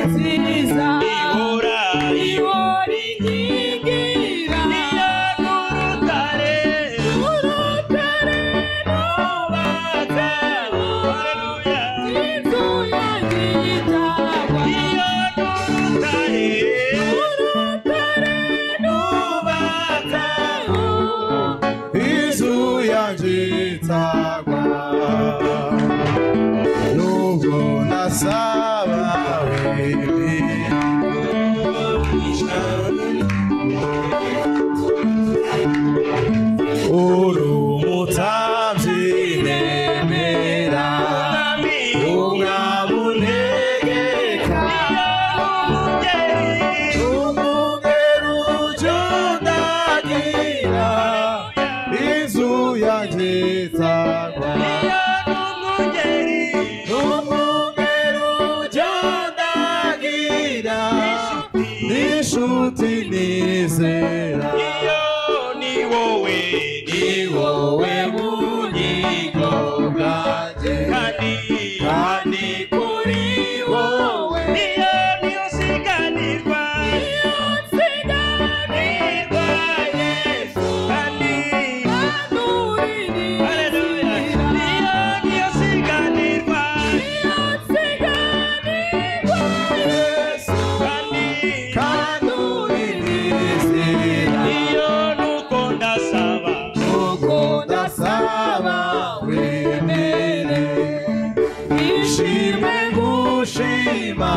nziza ihora inkingira niyo n'urutare nubatse haleluya inzu yanjye yitagwa niyo n'urutare nubatse inzu yanjye itagwa nubwo nasaba uri umutambyi nemera umwami untegeka umugero ujya undagira inzu yanjye itagwa umugero ujya undagira n'inshuti nizera ni wowe bugingo bwanjye kandi kuri wowe niyo siganirwa Yesu kandi haleluya niyo siganirwa Yesu kandi uri nizera niyo nuko ndasaba nuko ndasaba wemere ishimwe gushima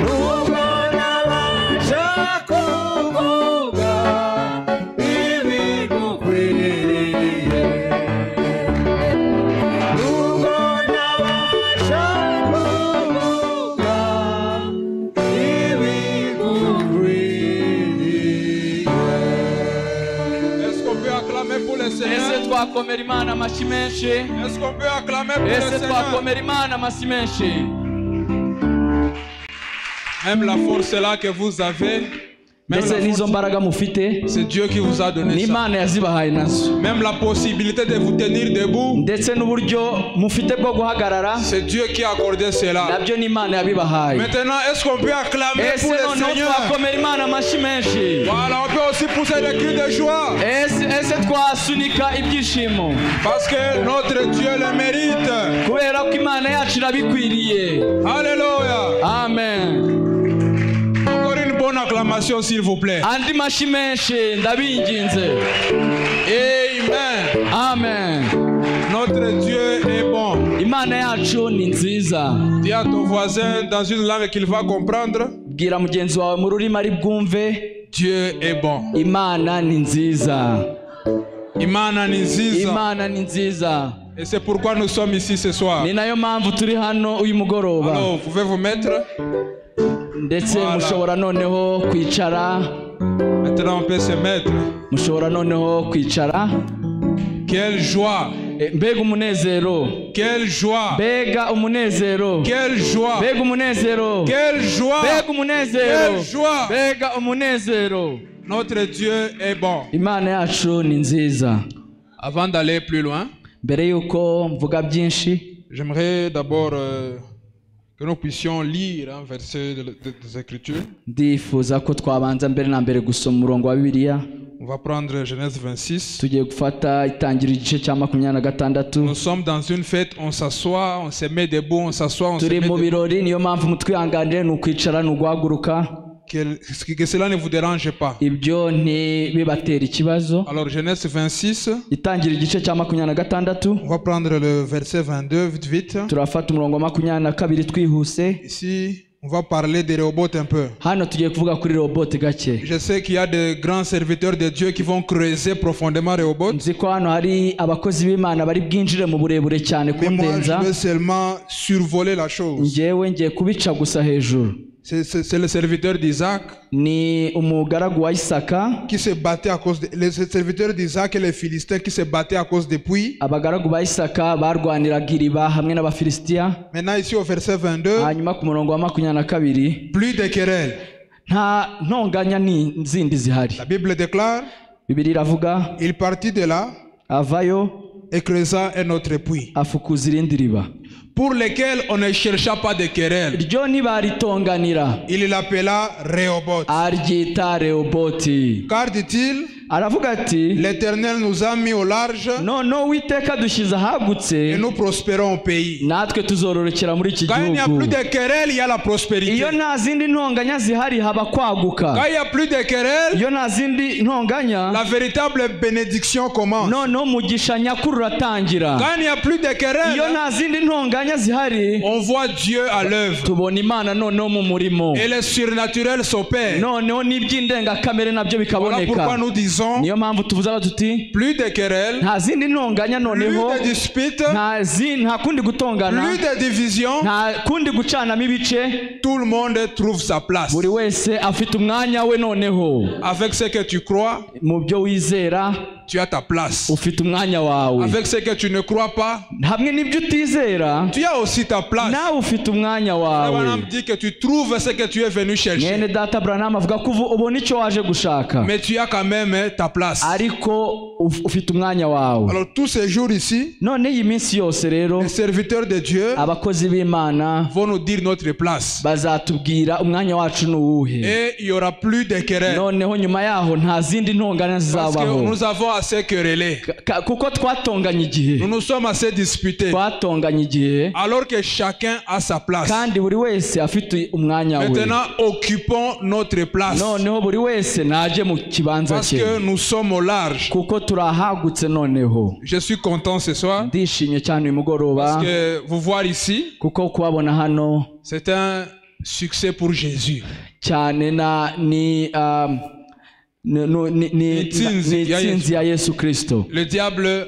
nubwo nabasha kuvuga ibigukwiriye nubwo nabasha kuvuga ibigukwiriye. Est-ce qu'on peut acclamer pour le Seigneur? ese twakomera imana amashyi menshi Est-ce qu'on peut acclamer pour le ese Seigneur? twakomera imana amashyi menshi Même la force là que vous avez, même mbese la n'izo force, mbaraga mufite c'est Dieu qui vous a donné ça. n'imana yazibahaye nazo Même la possibilité de vous tenir debout, ndetse n'uburyo mufite bwo guhagarara c'est Dieu qui a accordé cela. nabyo n'imana yabibahaye Maintenant, est-ce qu'on peut acclamer ese pour le noneho Seigneur? twakomera imana amashyi menshi Voilà, on peut aussi pousser des cris de joie. ese twasunika ibyishimo Parce que notre Dieu le mérite. kubera ko imana yacu irabikwiriye Alléluia. amen Encore une bonne acclamation, s'il vous plaît. andi mashyi menshi ndabinginze Amen. amen Notre Dieu est bon. imana yacu ni nziza Dis à ton voisin dans une langue qu'il va comprendre, bwira mugenzi wawe mu rurimi ari bwumve Dieu est bon. imana ni nziza Imana ni nziza. imana ni nziza Et c'est pourquoi nous sommes ici ce soir. ni nayo mpamvu turi hano uyu mugoroba Alors, vous pouvez vous mettre. ndetse Voilà. mushobora noneho kwicara Maintenant, on peut se mettre. mushobora noneho kwicara Quelle joie. mbega umunezero Quelle joie. mbega umunezero Quelle joie. mbega umunezero Quelle joie. mbega umunezero Quelle joie. mbega umunezero Notre Dieu est bon. imana yacu ni nziza Avant d'aller plus loin, mbere y'uko mvuga byinshi j'aimerais d'abord que nous puissions lire un verset des Écritures. ndifuza ko twabanza mbere na mbere gusoma umurongo wa bibiliya On va prendre Genèse 26. tugiye gufata itangira igice cya 26. Nous sommes dans une fête, on s'assoit, on se met debout, on s'assoit, on se turi met mu debout. birori niyo mpamvu mutwihanganire ni ukwicara ni uguhaguruka Que cela ne vous dérange pas. ibyo ntibibatera ikibazo. Alors Genèse 26, itangira igice cya 26 on va prendre le verset 22 vite vite. turafata umurongo wa 22 twihuse. Ici, on va parler de Rehoboth un peu. hano tugiye kuvuga kuri Rehoboth gake. Je sais qu'il y a de grands serviteurs de Dieu qui vont creuser profondément Rehoboth. nzi ko hano hari abakozi b'Imana bari bwinjire mu burebure cyane Mais moi, kundenza. je vais seulement survoler la chose. njyewe ngiye kubica gusa hejuru. C'est le serviteur d'Isaac ni umugaragu wa Isaka. qui se battait à cause les serviteurs d'Isaac et les Philistins qui se battaient à cause des puits. abagaragu ba Isaka barwaniraga iriba hamwe n'abafilisitiya. Maintenant ici au verset 22, hanyuma ku murongo wa 22 plus de querelles. nta ntonganya zindi zihari. La Bible déclare, Bibiliya iravuga il partit de là avayo et creusa un autre puits. afukuza irindi riba. pour lesquels on ne chercha pas de querelle. ryo ntibaritonganira, Il l'appela Rehoboth. aryita Rehoboti. Car dit-il, Aravuga ati, l'Éternel nous a mis au large noneho Uwiteka dushyize et ahagutse, nous prospérons au pays. natwe tuzororokera muri iki Quand il n'y a gihugu. plus de querelle, il y a la prospérité. Iyo nta zindi ntonganya zihari haba kwaguka. Quand il n'y a plus de querelle, Iyo nta zindi ntonganya, la véritable bénédiction commence. noneho umugisha nyakuri uratangira. Quand il n'y a plus de Iyo querelle, nta zindi ntonganya zihari, on voit Dieu à l'œuvre. tubona Imana noneho mu murimo, Et le surnaturel s'opère. noneho n'iby'indengakamere nabyo Voilà pourquoi bikaboneka. nous disons, Niyo mpamvu tuvuze tuti plus de querelle, nta zindi ntonganya, plus noneho de disputes, nta kundi gutongana, plus de divisions, nta kundi gucanamo ibice. tout le monde trouve sa place. Buri wese afite umwanya we, noneho Avec ce que tu crois, mu byo wizera tu as ta place. ufite umwanya wawe, Avec ce que tu ne crois pas, hamwe n'ibyo utizera tu as aussi ta place. nawe ufite umwanya wawe. Abraham dit que tu trouves ce que tu es venu chercher. Mwene data Branham avuga ko ubona icyo waje gushaka, Mais tu as quand même ta place. ariko ufite umwanya wawe. Alors tous ces jours ici, None iyi minsi yose rero les serviteurs de Dieu abakozi b'Imana vont nous dire notre place. bazatubwira umwanya wacu ni uwuhe. Et il n'y aura plus de querelles. Noneho nyuma yaho nta zindi ntonganya Parce que zizabaho, nous avons assez querellé. kuko twatonganye igihe, Nous nous sommes assez disputés. twatonganye igihe, Alors que chacun a sa place. kandi buri wese afite umwanya we. Maintenant, occupons notre place. Noneho buri wese naje mu kibanza Parce cye, que nous sommes au large. kuko turahagutse. Noneho Je suis content ce soir. ndishimye cyane uyu mugoroba, Parce que vous voir ici, kuko kubabona hano c'est un succès pour Jésus. cyane ni itsinzi ya Yesu Kristo. Le diable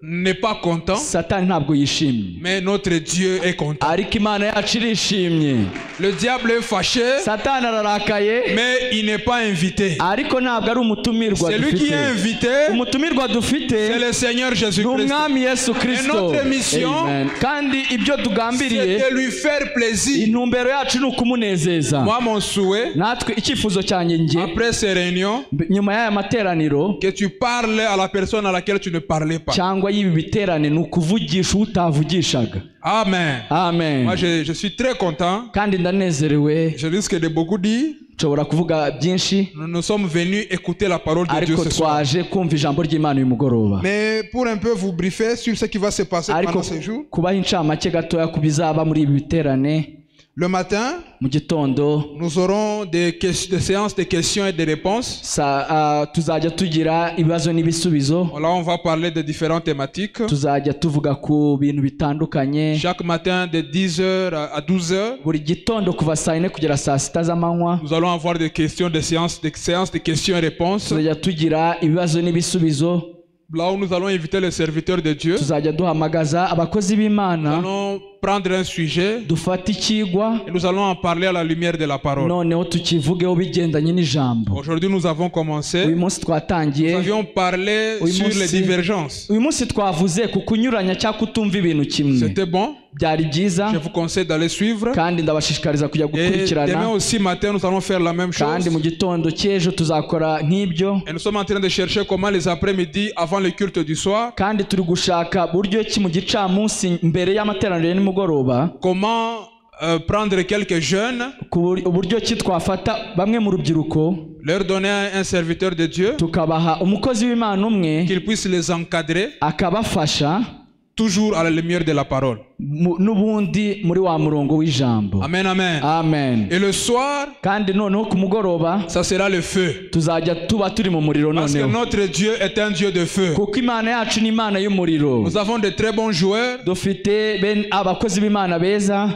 n'est pas content, Satani ntabwo yishimye, mais notre Dieu est content. ariko Imana yacu irishimye. Le diable est fâché, Satani ararakaye, mais il n'est pas invité. ariko ntabwo ari umutumirwa C'est lui qui est dufite. invité, Umutumirwa c'est dufite le Seigneur ni Jésus-Christ. umwami Yesu Kristo. notre mission, Amen. Kandi ibyo C'est tugambiriye, de lui faire plaisir. intumbero yacu ni ukumunezeza. Moi, mon souhait, Natwe icyifuzo cyanjye njye, après ces réunions, nyuma y'aya materaniro que tu parles à la personne à laquelle tu ne parlais pas. cyangwa y'ibi biterane, ni ukuvugisha utavugishaga. Amen. Amen. Moi, je suis très content. Kandi ndanezerewe, Je risque de beaucoup dire. nshobora kuvuga byinshi, Nous sommes venus écouter la parole de Dieu ariko ce soir. twaje kumva ijambo ry'Imana uyu mugoroba. Mais pour un peu vous briefer sur ce qui va se passer Ariko pendant ces jours, kubaha incamake gatoya ku bizaba muri ibi biterane, le matin, mu gitondo nous aurons des séances de questions et de réponses. tuzajya tugira ibibazo n'ibisubizo. Là, on va parler de différentes thématiques. Tuzajya tuvuga ku bintu bitandukanye, Chaque matin, de 10h à 12h, buri gitondo kuva saa 4 kugera saa 6 z'amanywa. nous allons avoir des questions, des séances de questions et réponses. Tuzajya tugira ibibazo n'ibisubizo. Là où nous allons inviter les serviteurs de Dieu. Tuzajya duhamagaza abakozi Nous b'Imana, allons prendre un sujet dufate ikigwa, et nous allons en parler à la lumière de la parole. noneho tukivugeho bigendanye n'ijambo. Aujourd'hui, nous avons Uyu commencé. munsi Nous twatangiye, avions parlé Oui, sur moi les aussi. divergences. uyu munsi twavuze ku kunyuranya cyangwa kutumva ibintu kimwe. C'était bon. Byari byiza, Je vous conseille d'aller suivre. kandi ndabashishikariza kujya Et demain gukurikirana, aussi matin, nous allons faire la même kandi chose. mu gitondo cy'ejo tuzakora nk'ibyo. Et nous sommes en train de chercher comment les après-midi, avant le culte du soir, Kandi turi gushaka buryo ki mu gicamunsi mbere y'amateraniro ya nimugoroba, comment prendre quelques jeunes, uburyo ki twafata bamwe mu rubyiruko leur donner un serviteur de Dieu, tukabaha umukozi w'Imana umwe qu'il puisse les encadrer, akabafasha, toujours à la lumière de la parole. n'ubundi muri wa murongo w'ijambo. Amen, amen. Amen. Et le soir, Kandi noneho ku mugoroba ça sera le feu. tuzajya tuba turi mu muriro. Parce que Noneho notre Dieu est un Dieu de feu. kuko Imana yacu ni Imana y'umuriro. Nous avons de très bons joueurs, Dufite abakozi b'Imana beza,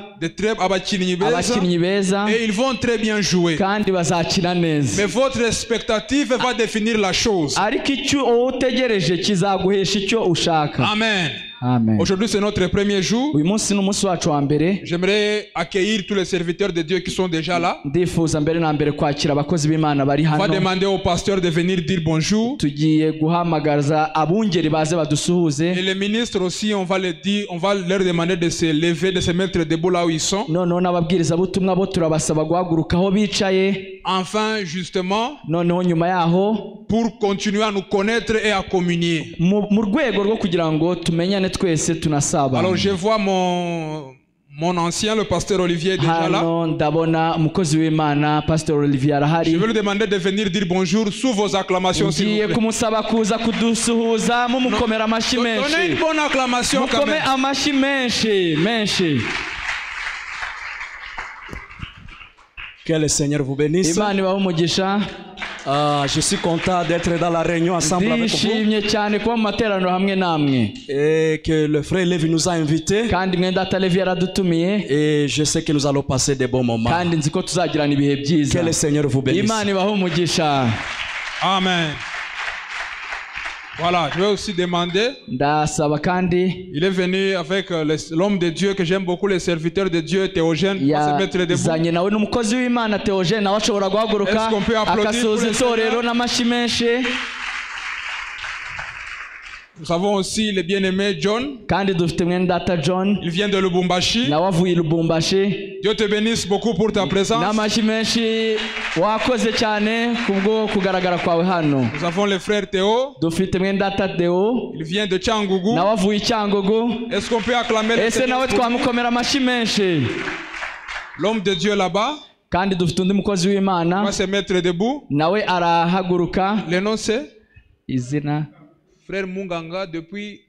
abakinnyi beza, abakinnyi beza, et ils vont très bien jouer. kandi bazakina neza. Mais votre expectative va définir la chose. Ariko icyo wowe utegereje kizaguhesha icyo ushaka. Amen. Amen. Aujourd'hui, c'est notre premier jour. Uyu munsi ni umunsi wacu wa mbere. J'aimerais accueillir tous les serviteurs de Dieu qui sont déjà là. Ndifuza mbere na mbere kwakira abakozi b'Imana bari On va hano. demander au pasteur de venir dire bonjour. Tugiye guhamagaza abungeri baze Et badusuhuze. les ministres aussi, on va leur demander de se lever, de se mettre debout là où ils sont. Noneho n'ababwirizabutumwa bo turabasaba guhaguruka aho bicaye. Enfin, justement, Noneho nyuma yaho pour continuer à nous connaître et à communier. mu rwego rwo kugira ngo tumenyane twese tunasabana. Alors, je vois mon Mon ancien, le pasteur Olivier, est déjà là. hano ndabona umukozi w'Imana Pastor Olivier Je arahari. vais lui demander de venir dire bonjour sous vos acclamations, s'il vous Ngiye plaît. kumusaba kuza kudusuhuza mumukomera amashyi Donnez une menshi. bonne acclamation quand Mukome même. amashyi menshi menshi. Que le Seigneur vous bénisse. Imana ibahe umugisha. Je suis content d'être dans la réunion ensemble avec vous. Ndishimye cyane kuba mu materaniro hamwe namwe. Et que le frère Lévi nous a invités. Kandi mwenda Levi yaradutumiye. Et je sais que nous allons passer de bons moments. Kandi nzi ko tuzagirana ibihe byiza. Que le Seigneur vous bénisse. Imana ibahe umugisha. Amen. Voilà, je vais aussi demander. Ndasaba kandi Il est venu avec l'homme de Dieu que j'aime beaucoup, le serviteur de Dieu, Théogène. On va se mettre debout. yazanye nawe n'umukozi w'Imana Theogene nawe ashobora guhaguruka Est-ce qu'on peut applaudir akasuhuza pour le itorero Seigneur? n'amashyi menshi. Nous avons aussi le bien-aimé John. Kandi dufite mwene data John Il vient de Lubumbashi. nawe avuye i Lubumbashi. Dieu te bénisse beaucoup pour ta présence. N'amashyi menshi wakoze cyane kubwo kugaragara kwawe hano. Nous avons le frère Théo. Dufite mwene data Deo Il vient de Tchangougou. nawe avuye i Cyangugu. Est-ce qu'on peut acclamer le Ese Seigneur nawe pour lui? twamukomera amashyi menshi. L'homme de Dieu là-bas Kandi dufite undi mukozi w'Imana va se mettre debout. nawe arahaguruka. Le nom c'est Izina Frère Munganga depuis...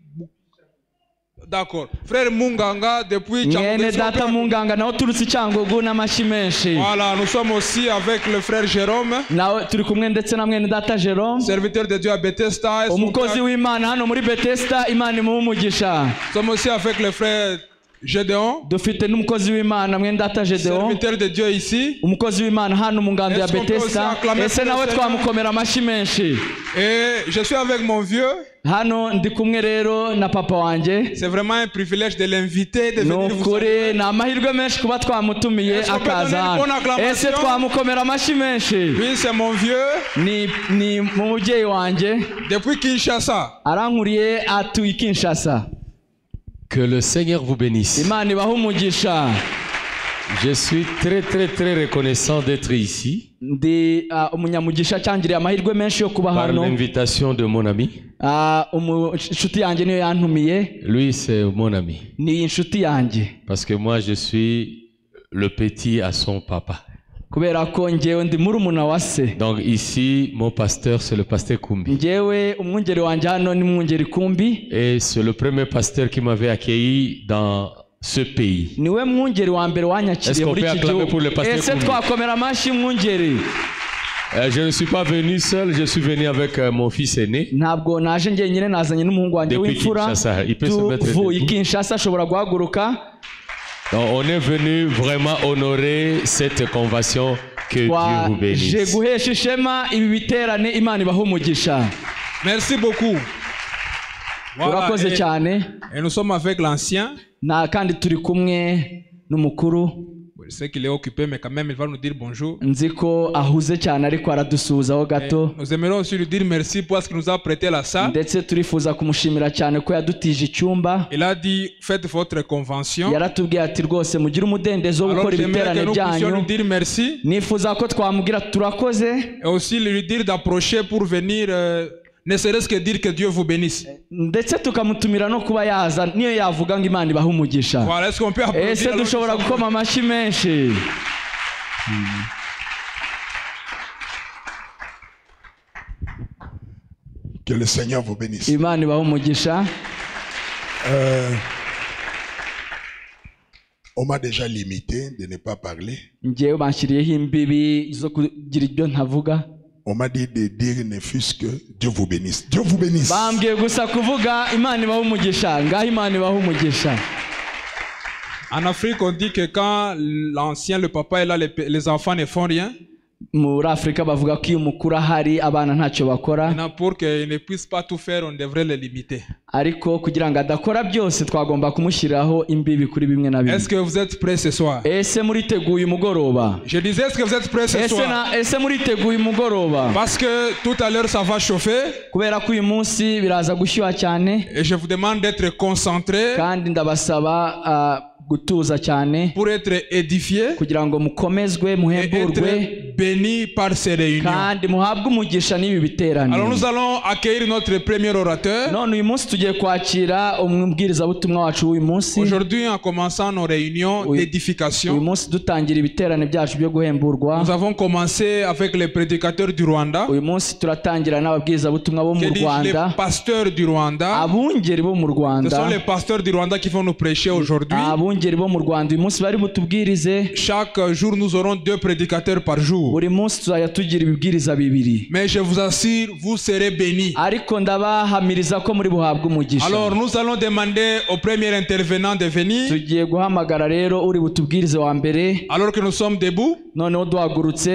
D'accord. Frère Munganga depuis mwene Tchangougou. data Munganga nawe uturutse i Cyangugu n'amashyi menshi. Voilà, nous sommes aussi avec le frère Jérôme, nawe turi kumwe ndetse na mwene data Jerome serviteur de Dieu à Bethesda. umukozi w'Imana hano muri Bethesda. Imana imuhe umugisha. Nous sommes aussi avec le frère Gédéon, Dufite n'umukozi w'Imana mwene data Gedeon serviteur de Dieu ici. umukozi w'Imana hano mu ngando ya Est-ce qu'on peut aussi Bethesda. acclamer Ese pour le nawe Seigneur? twamukomera amashyi menshi. Et je suis avec mon vieux. Hano ndi kumwe rero na papa wanjye. C'est vraiment un privilège de l'inviter, de Ni venir vous saluer. ukuri ni amahirwe menshi kuba twamutumiye Est-ce qu'on peut akaza donner une hano. bonne acclamation? Ese twamukomera amashyi menshi. Oui, c'est mon vieux. Ni mu mubyeyi wanjye Depuis Kinshasa. arankuriye atuye i Kinshasa. Que le Seigneur vous bénisse. Imana ibahe umugisha. Je suis très reconnaissant d'être ici Ndi umunyamugisha cyangiriye amahirwe menshi yo kuba par hano. l'invitation de mon ami. Inshuti yanjye niyo yantumiye. Lui, c'est mon ami. Ni inshuti yanjye Parce que moi, je suis le petit à son papa. kubera ko njyewe ndi murumuna wa se. Donc ici, mon pasteur, c'est le pasteur Kumbi. Njyewe umwungeri wanjye hano ni mwungeri Kumbi. Et c'est le premier pasteur qui m'avait accueilli dans ce pays. Niwe mwungeri wa mbere Est-ce wanyakiriye qu'on muri peut iki acclamer pour le gihugu. pasteur Ese Kumbi? twakomera amashyi mwungeri. Je ne suis pas venu seul, je suis venu avec mon fils aîné. Ntabwo naje njyenyine nazanye n'umuhungu wanjye Depuis w'imfura. Kinshasa, il peut se mettre Tuvuye i debout. Kinshasa ashobora guhaguruka. Donc, on est venu vraiment honorer cette convention. Que Dieu vous Twaje bénisse. guhesha ishema ibi biterane. Imana ibahe umugisha. Merci beaucoup. Voilà, Urakoze cyane. et nous sommes avec l'ancien. Kandi turi kumwe n'umukuru. Je sais qu'il est occupé, mais quand même, il va nous dire bonjour. Nzi ko ahuze cyane ariko aradusuhuzaho gato. Nous aimerions aussi lui dire merci pour ce qu'il nous a prêté la salle. Ndetse turifuza kumushimira cyane ko yadutije icyumba. Il a dit, faites votre convention. Yaratubwiye ati rwose mugire umudendezo wo Alors gukora j'aimerais ibiterane que nous puissions byanyu. lui dire merci. Nifuza ko twamubwira turakoze. Et aussi lui dire d'approcher pour venir, ne serait-ce que dire que Dieu vous bénisse. Ndetse tukamutumira no kuba yaza niyo yavuga ngo Imana ibahe umugisha. Voilà, est-ce qu'on peut applaudir? Ese alors dushobora gukoma amashyi menshi. Que le Seigneur vous bénisse. Imana ibahe umugisha. On m'a déjà limité de ne pas parler. Njyewe banshyiriyeho imbibi zo kugira ibyo ntavuga. On m'a dit de dire ne fût-ce que Dieu vous bénisse. Dieu vous bénisse. Bambwiye gusa kuvuga Imana ibahe umugisha. Ngaho Imana ibahe umugisha. En Afrique, on dit que quand l'ancien, le papa est là, les enfants ne font rien. Muri Afurika bavuga ko iyo umukuru ahari abana ntacyo bakora. Maintenant, pour qu'il ne puisse pas tout faire, on devrait le limiter. Ariko kugira ngo adakora byose twagomba kumushyiriraho imbibi kuri bimwe na bimwe. Est-ce que vous êtes prêts ce soir? Ese muriteguye umugoroba? Je disais, est-ce que vous êtes prêts ce soir? Ese muriteguye umugoroba? Parce que tout à l'heure, ça va chauffer. Kubera ko uyu munsi biraza gushyuha cyane. Et je vous demande d'être concentrés. Kandi ndabasaba gutuza cyane pour être édifié kugira ngo mukomezwe muhemburwe bénis par ces réunions. kandi muhabwe umugisha n'ibi biterane. Alors nous allons accueillir notre premier orateur. none uyu munsi tugiye kwakira umubwirizabutumwa wacu w'uyu munsi. Aujourd'hui, en commençant nos réunions uyu d'édification, munsi dutangira ibiterane byacu byo guhemburwa. nous avons commencé avec les prédicateurs du Rwanda. uyu munsi turatangira n'ababwirizabutumwa bo mu Les Rwanda, pasteurs du Rwanda. abungeri bo mu Ce Rwanda, sont les pasteurs du Rwanda qui vont nous prêcher aujourd'hui. abungeri bo mu Rwanda uyu munsi bari butubwirize. Chaque jour, nous aurons 2 prédicateurs par jour. buri munsi tuzajya tugira ibibwiriza bibiri, Mais je vous assure, vous serez bénis. ariko ndabahamiriza ko muri buhabwe umugisha. Alors, nous allons demander au premier intervenant de venir. tugiye guhamagara rero uri butubwirize wa mbere. Alors que nous sommes debout, noneho duhagurutse,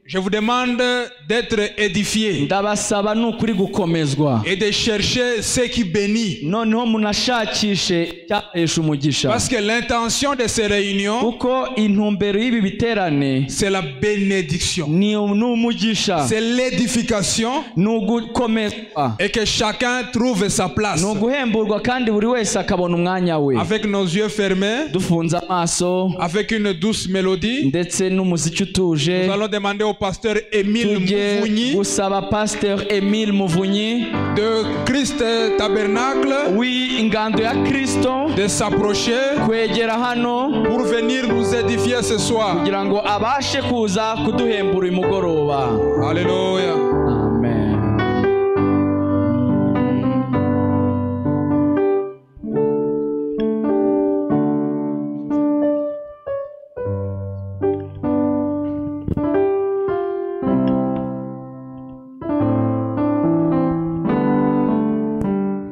je vous demande d'être édifiés ndabasaba ni ukuri gukomezwa, et de chercher ce qui bénit. noneho munashakishe icyahesha umugisha, Parce que l'intention de ces réunions, kuko intumbero y'ibi biterane c'est la bénédiction, ni umugisha, c'est l'édification ni ugukomezwa, et que chacun trouve sa place. ni uguhemburwa kandi buri wese akabona umwanya we. Avec nos yeux fermés, dufunze amaso avec une douce mélodie, ndetse n'umuziki utuje, nous allons demander au pasteur Émile tujye Muvunyi gusaba Pasteur Emile Muvunyi de Christ Tabernacle w'ingando ya Kristo de s'approcher kwegera hano pour venir nous édifier ce soir. kugira ngo abashe kuza kuduhembura uyu mugoroba. Alléluia. Amen.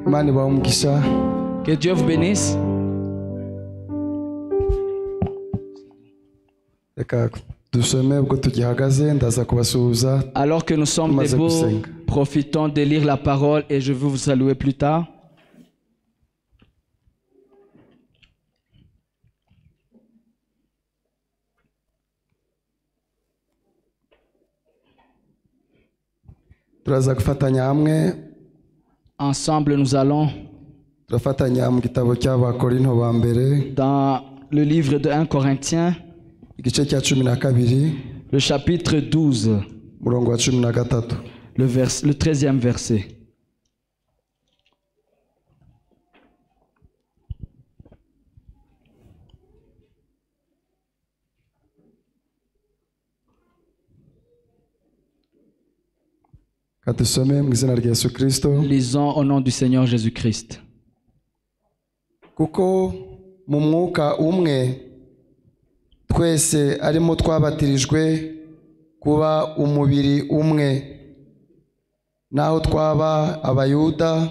Imana ibahe umugisha. Que Dieu vous bénisse. Reka dusome ubwo tugihagaze ndaza kubasuhuza. Alors que nous sommes Tumaze debout, gusenga. profitons de lire la parole et je vais vous saluer plus tard. Turaza gufatanya hamwe, Ensemble, nous allons turafatanya mu gitabo cy'Abakorinto ba mbere dans le livre de 1 Corinthiens, igice cya 12 le chapitre 12, umurongo wa 13. le 13e verset. Kadusome mu izina rya Yesu Kristo. Lisons au nom du Seigneur Jésus-Christ. Kuko mu mwuka umwe twese arimo twabatirijwe kuba umubiri umwe, naho twaba abayuda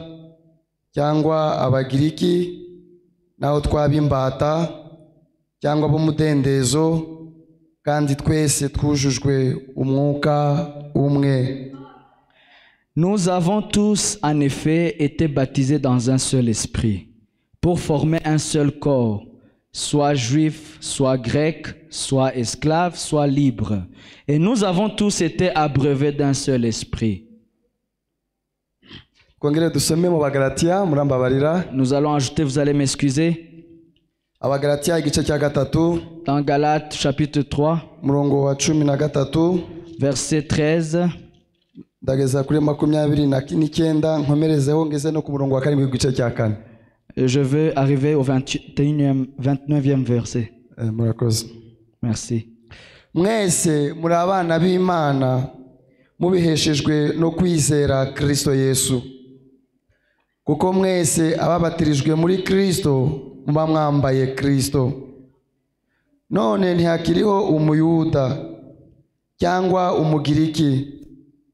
cyangwa abagiriki, naho twaba imbata cyangwa b'umudendezo, kandi twese twujujwe umwuka umwe. Nous avons tous en effet été baptisés dans un seul esprit, pour former un seul corps, soit juif, soit grec, soit esclave, soit libre. Et nous avons tous été abreuvés d'un seul esprit. Twongere dusome mu Bagalatiya, murambabarira. Nous allons ajouter, vous allez m'excuser, Abagalatiya igice cya 3 dans Galates chapitre 3, umurongo wa 13 verset 13, ndageza kuri 29 nkomerezeho ngeze no ku murongo wa 7 w'igice cya 4. je veux arriver au 29e verset. Murakoze. Merci. Mwese muri abana b'Imana mubiheshejwe no kwizera Kristo Yesu, kuko mwese ababatirijwe muri Kristo muba mwambaye Kristo. None ntihakiriho umuyuda cyangwa umugiriki,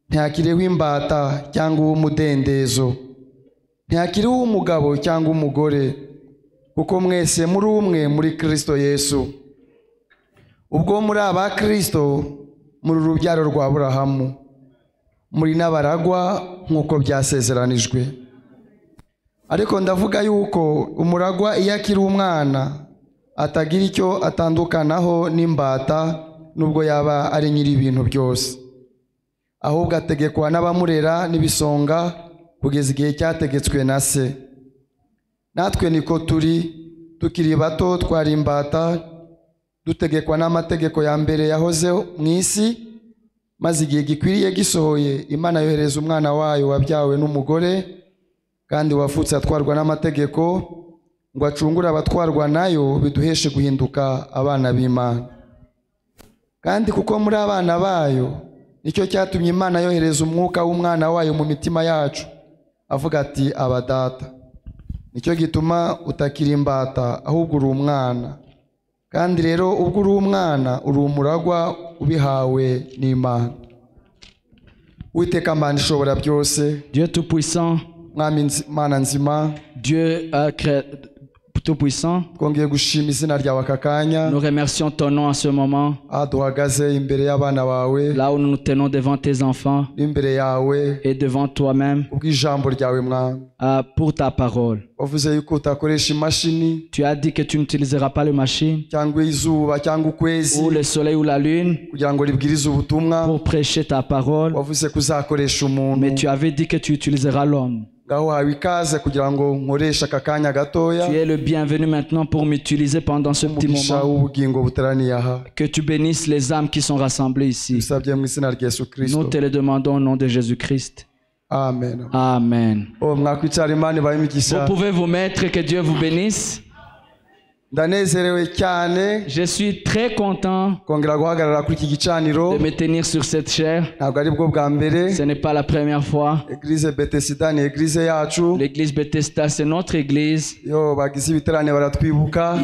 ntihakiriho imbata cyangwa umudendezo, ntihakiriho umugabo cyangwa umugore, kuko mwese muri umwe muri Kristo Yesu. Ubwo muri aba Kristo muri urubyaro rwa Aburahamu, muri n'abaragwa nk'uko byasezeranijwe. Ariko ndavuga yuko umuragwa iyo akiri umwana atagira icyo atandukanaho n'imbata, nubwo yaba ari nyiri ibintu byose, ahubwo ategekwa n'abamurera n'ibisonga kugeza igihe cyategetswe na se. Natwe niko turi, tukiri bato twari imbata, dutegekwa n'amategeko ya mbere yahoze mu isi, maze igihe gikwiriye gisohoye Imana yohereza umwana wayo wabyawe n'umugore kandi wavutse atwarwa n'amategeko ngo acungure abatwarwa nayo biduheshe guhinduka abana b'Imana. Kandi kuko muri abana bayo nicyo cyatumye Imana yohereza umwuka w'umwana wayo mu mitima yacu avuga ati aba data. Nicyo gituma utakiri imbata ahubwo uri umwana. Kandi rero ubwo uri umwana uri umuragwa ubihawe n'Imana. Uwiteka Mana ishobora byose, Dieu Tout-Puissant, Mwami Mana nzima, Dieu Tout-Puissant, twongeye gushima izina ryawe aka kanya nous remercions ton nom en ce moment, duhagaze imbere y'abana bawe, là où nous nous tenons devant tes enfants imbere yawe et devant toi-même ubw'ijambo ryawe Mwami. pour ta parole. Wavuze yuko utakoresha imashini Tu as dit que tu n'utiliseras pas les machines cyangwa izuba cyangwa ukwezi ou le soleil ou la lune kugira ngo ribwirize ubutumwa. pour prêcher ta parole, Wavuze ko uzakoresha umuntu. mais tu avais dit que tu utiliseras l'homme. Ngaho hawe ikaze kugira ngo nkoreshe aka kanya gatoya. Tu es le bienvenu maintenant pour m'utiliser pendant ce petit Umugisha moment. w'ubugingo buteraniye aha. Que tu bénisses les âmes qui sont rassemblées ici. Bisabye mu izina rya Yesu Nous Kristo. te le demandons au nom de Jésus-Christ. Amen. Amen. Mwakwicara Imana ibahe Vous imigisha. pouvez vous mettre, que Dieu vous bénisse. Ndanezerewe cyane Je suis très content kongera guhagarara kuri iki gicaniro. de me tenir sur cette chaire. Ntabwo ari bwo bwa mbere. Ce n'est pas la première fois. Eglise Bethesda ni eglise yacu. L'église Bethesda, c'est notre église. Yo bagize ibiterane baratwibuka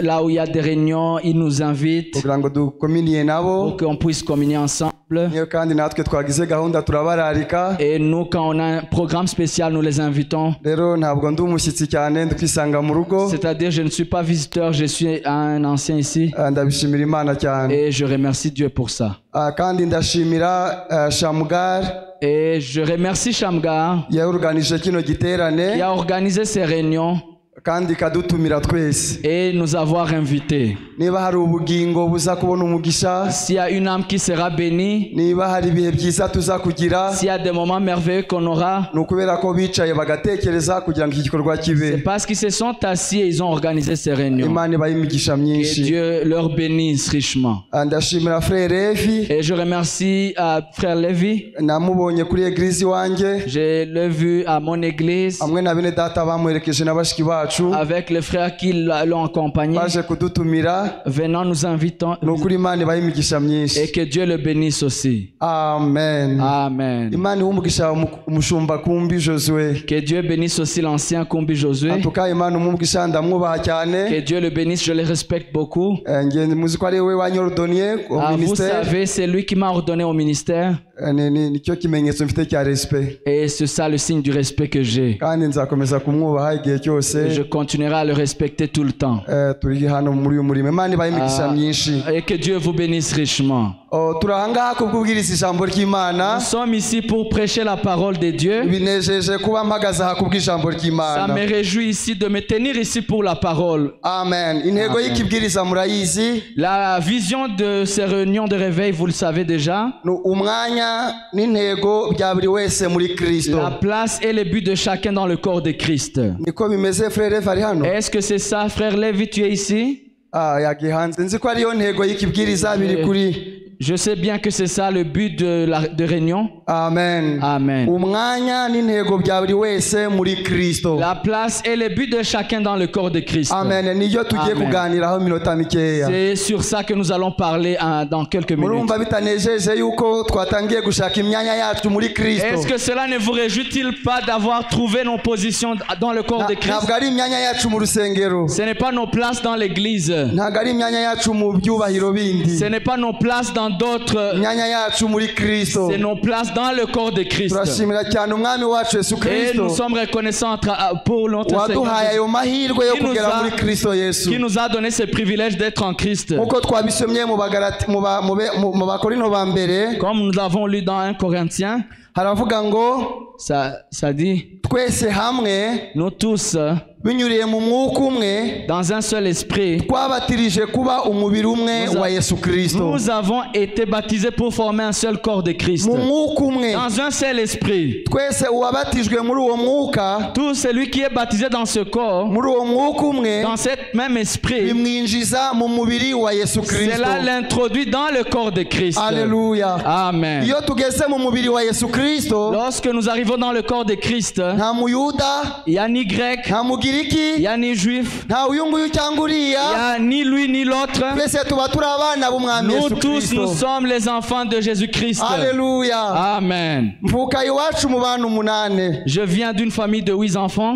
Là où il y a des réunions, ils nous invitent kugira ngo dukominiye nabo. pour qu'on puisse communier ensemble. Niyo kandi natwe twagize gahunda turabararika. Et nous, quand on a un programme spécial, nous les invitons. Rero ntabwo ndi umushyitsi cyane ndikwisanga mu rugo. C'est-à-dire, je ne suis pas visiteur, je suis un ancien ici. Ndabishimira Imana cyane. Et je remercie Dieu pour ça. Kandi ndashimira Shamgar Et je remercie Shamgar yaorganije kino giterane qui a organisé ces réunions kandi kadutumira twese. et nous avoir invités. Niba hari ubugingo buza kubona umugisha, S'il y a une âme qui sera bénie, niba hari ibihe byiza tuza kugira, s'il y a des moments merveilleux qu'on aura, ni ukubera ko bicaye bagatekereza kugira ngo iki gikorwa c'est kibe. parce qu'ils se sont assis et ils ont organisé ces réunions. Imana ibahe imigisha Que myinshi. Dieu leur bénisse richement. Ndashimira Frère Evi, Et je remercie Frère Lévi. namubonye kuri eglise wanjye Je l'ai vu à mon église hamwe na bene data bamuherekeje na bashiki bacu avec les frères qui l'ont accompagné, baje kudutumira. venant nous invitons. Ni ukuri Imana ibahe imigisha Et myinshi. que Dieu le bénisse aussi. Amen. Amen. Imana iha umugisha umushumba Kumbi Josué. Que Dieu bénisse aussi l'ancien Kumbi Josué. Atuka Imana umugisha ndamwubaha Que cyane. Dieu le bénisse, je le respecte beaucoup. Nge muzi ko ari we wanyorodoniye au Vous ministère. savez, c'est lui qui m'a ordonné au ministère. Nicyo kimenyetso mfite cya respect. Et c'est ça le signe du respect que j'ai. Kandi nzakomeza kumwubaha igihe cyose. Je continuerai à le respecter tout le temps. Turi hano muri uyu murimo. Imana ibahe imigisha myinshi. Et que Dieu vous bénisse richement. Turi ahangaha kubwiriza ijambo ry'Imana. Nous sommes ici pour prêcher la parole de Dieu. Binejeje kuba mpagaze aha kubw'ijambo Ça ry'Imana. me réjouit ici de me tenir ici pour la parole. Amen. Intego y'ikibwiriza murayizi. La vision de ces réunions de réveil, vous le savez déjà. Ni umwanya n'intego bya buri wese muri Kristo. La place et le but de chacun dans le corps de Christ. Niko bimeze Frère Evi ari hano? Est-ce que c'est ça, frère Lévi, tu es ici? Yagihanze. Nzi ko ariyo ntego y'ikibwiriza biri kuri. Je sais bien que c'est ça le but de réunion. Amen. Amen. Umwanya n'intego bya buri wese muri Kristo. La place et le but de chacun dans le corps de Christ. Amen. Niyo tugiye Amen. kuganiraho iminota mikeya. C'est sur ça que nous allons parler dans quelques minutes. Murumva bitanejeje yuko twatangiye gushaka imyanya yacu muri Kristo. Est-ce que cela ne vous réjouit-il pas d'avoir trouvé nos positions dans le corps de Christ? Ntabwo ari imyanya yacu mu rusengero. Ce n'est pas nos places dans l'église. Ntabwo ari imyanya yacu mu byubahiro bindi. Ce n'est pas nos places dans d'autres. Imyanya yacu muri Kristo. C'est nos places dans le corps de Christ. Turashimira cyane umwami wacu Yesu Et Kristo. nous sommes reconnaissants pour notre Waduhaye ayo Seigneur mahirwe yo kugera muri Kristo Yesu. qui nous a donné ce privilège d'être en Christ. Nkuko twabisomye mu Bakorinto ba mbere, Comme nous l'avons lu dans 1 Corinthiens, haravuga ngo ça dit, twese hamwe nous tous, binyuriye mu mwuka umwe dans un seul esprit, twabatirije kuba umubiri umwe wa Yesu Kristo nous avons été baptisés pour former un seul corps de Christ. mu mwuka umwe Dans un seul esprit. twese uwabatijwe muri uwo mwuka Tout celui qui est baptisé dans ce corps, muri uwo mwuka umwe dans cet même esprit, bimwinjiza mu mubiri wa Yesu Kristo. cela l'introduit dans le corps de Christ. Alléluia. Amen. Iyo tugeze mu mubiri wa Yesu Kristo Lorsque nous arrivons dans le corps de Christ, nta muyuda il n'y a ni grec, nta il mugiriki n'y a ni juif, nta uyu nguyu cyangwa il n'y uriya a ni lui ni l'autre. twese tuba turi abana b'umwami Nous Yesu tous, nous Kristo. sommes les enfants de Jésus-Christ. Alléluia. Amen. mvuka iwacu mu bantu 8. Je viens d'une famille de 8 enfants.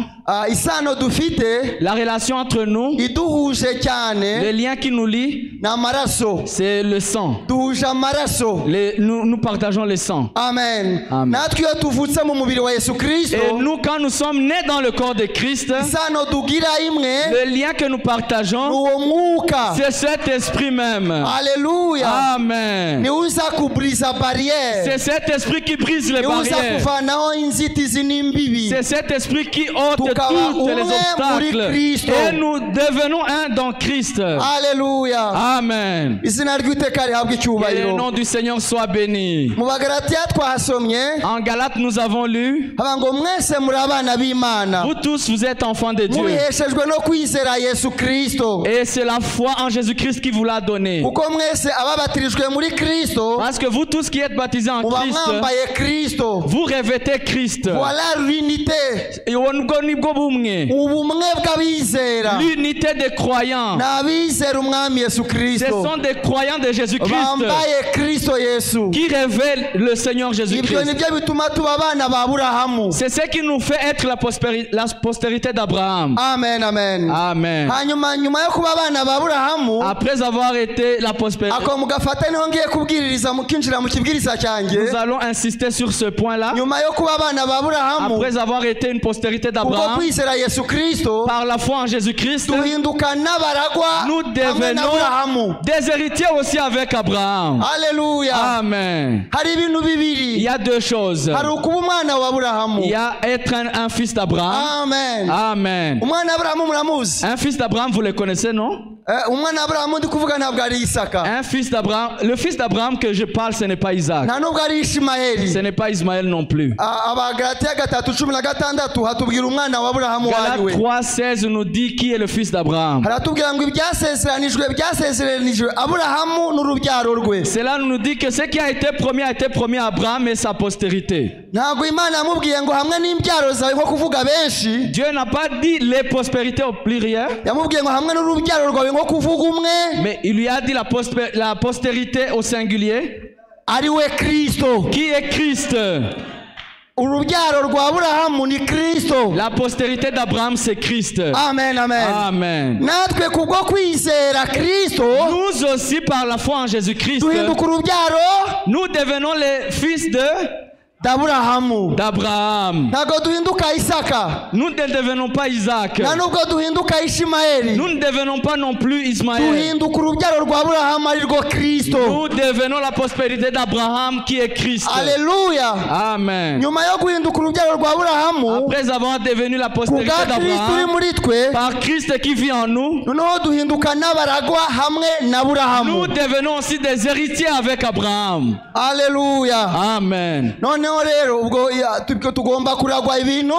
Isano dufite La relation entre nous, iduhuje cyane le lien qui nous lie, ni amaraso, c'est le sang. duhuje amaraso. Nous partageons le sang. Amen. Amen. natwe iyo tuvutse mu mubiri wa Yesu Kristo Et nous, quand nous sommes nés dans le corps de Christ, isano tugira imwe le lien que nous ni partageons, uwo mwuka. c'est cet esprit même. Alléluia. Amen. ni uza kubriza barrière, C'est cet esprit qui brise les ni uza barrières. kuvanaho inzitizi n'imbibi. C'est cet esprit qui ôte Tukaba toutes les umwe muri obstacles. Kristo. Et nous devenons un dans Christ. Alléluia. Amen. izina ry'Uwiteka rihabwe Que le icyubahiro. nom du Seigneur soit béni. mu Bagalatiya twahasomye En Galates, nous avons lu, haba ngo mwese muri abana b'Imana vous tous, vous êtes enfants de Dieu. mubiheshejwe no kwizera Yesu Kristo, Et c'est la foi en Jésus-Christ qui vous l'a donné. kuko mwese ababatirijwe muri Kristo Parce que vous tous qui êtes baptisés en muba Christ, mwambaye Kristo. vous revêtez Christ. Voilà l'unité, Et ubwo nibwo bumwe. ubumwe bw'abizera L'unité des croyants. ni abizera umwami Yesu Ce Kristo sont des croyants de Jésus-Christ bambaye Kristo Yesu. qui révèlent le Seigneur ibyo Jésus-Christ. nibyo bituma tuba abana ba Aburahamu. C'est ce qui nous fait être la postérité d'Abraham. Amen, amen. Amen. hanyuma nyuma yo kuba abana ba Aburahamu Après avoir été la postérité, ako mugafata niho ngiye kubwiririza mukinjira mu kibwiriza cyanjye. nous allons insister sur ce point-là. nyuma yo kuba abana ba Aburahamu Après avoir été une postérité kuko d'Abraham, kwizera Yesu Kristo par la foi en Jésus-Christ, duhinduka n'abaragwa nous hamwe na Aburahamu. devenons des héritiers aussi avec Abraham. Alléluia. Amen. hari ibintu Il bibiri, y a deux choses. hari ukuba umwana wa Aburahamu. Il y a être un fils d'Abraham. Amen. Amen. umwana wa Aburahamu muramuzi? Un fils d'Abraham, vous le connaissez, non? umwana wa Aburahamu ndi kuvuga ntabwo ari Isaka, Un fils d'Abraham. Le fils d'Abraham que je parle, ce n'est pas Isaac. nta nubwo ari Ishimayeli. Ce n'est pas Ismaël non plus. Abagalatiya 3:16 hatubwira umwana wa Aburahamu Galates wariwe. 3:16 nous dit qui est le fils d'Abraham. haratubwira ngo ibyasezeranijwe Aburahamu n'urubyaro rwe. Cela nous dit que ce qui a été promis à Abraham et sa postérité. ntabwo Imana yamubwiye ngo hamwe n'imbyaro zawe nko kuvuga benshi, Dieu n'a pas dit les prospérités au pluriel, yamubwiye ngo hamwe n'urubyaro rwawe nko kuvuga umwe, mais il lui a dit la postérité au singulier, ari we Kristo. qui est Christ. urubyaro rwa Aburahamu ni Kristo. La postérité d'Abraham, c'est Christ. Amen, amen. Amen. natwe kubwo kwizera Kristo Nous aussi, par la foi en Jésus-Christ, duhinduka urubyaro nous devenons les fils d'Aburahamu. d'Abraham. ntabwo duhinduka Isaka, Nous ne devenons pas Isaac. nta nubwo duhinduka Ishimayeli. Nous ne devenons pas non plus Ismaël. duhinduka urubyaro rwa Aburahamu ari rwo Kristo. Nous devenons la prospérité d'Abraham qui est Christ. Alléluia. Amen. nyuma yo guhinduka urubyaro rwa Aburahamu, Après avoir devenu la postérité kubwa Kristo uri d'Abraham, muri twe, par Christ qui vit en nous, noneho duhinduka n'abaragwa hamwe na Aburahamu. nous devenons aussi des héritiers avec Abraham. Alléluia. Amen. noneho rero ubwo tugomba kuragwa ibintu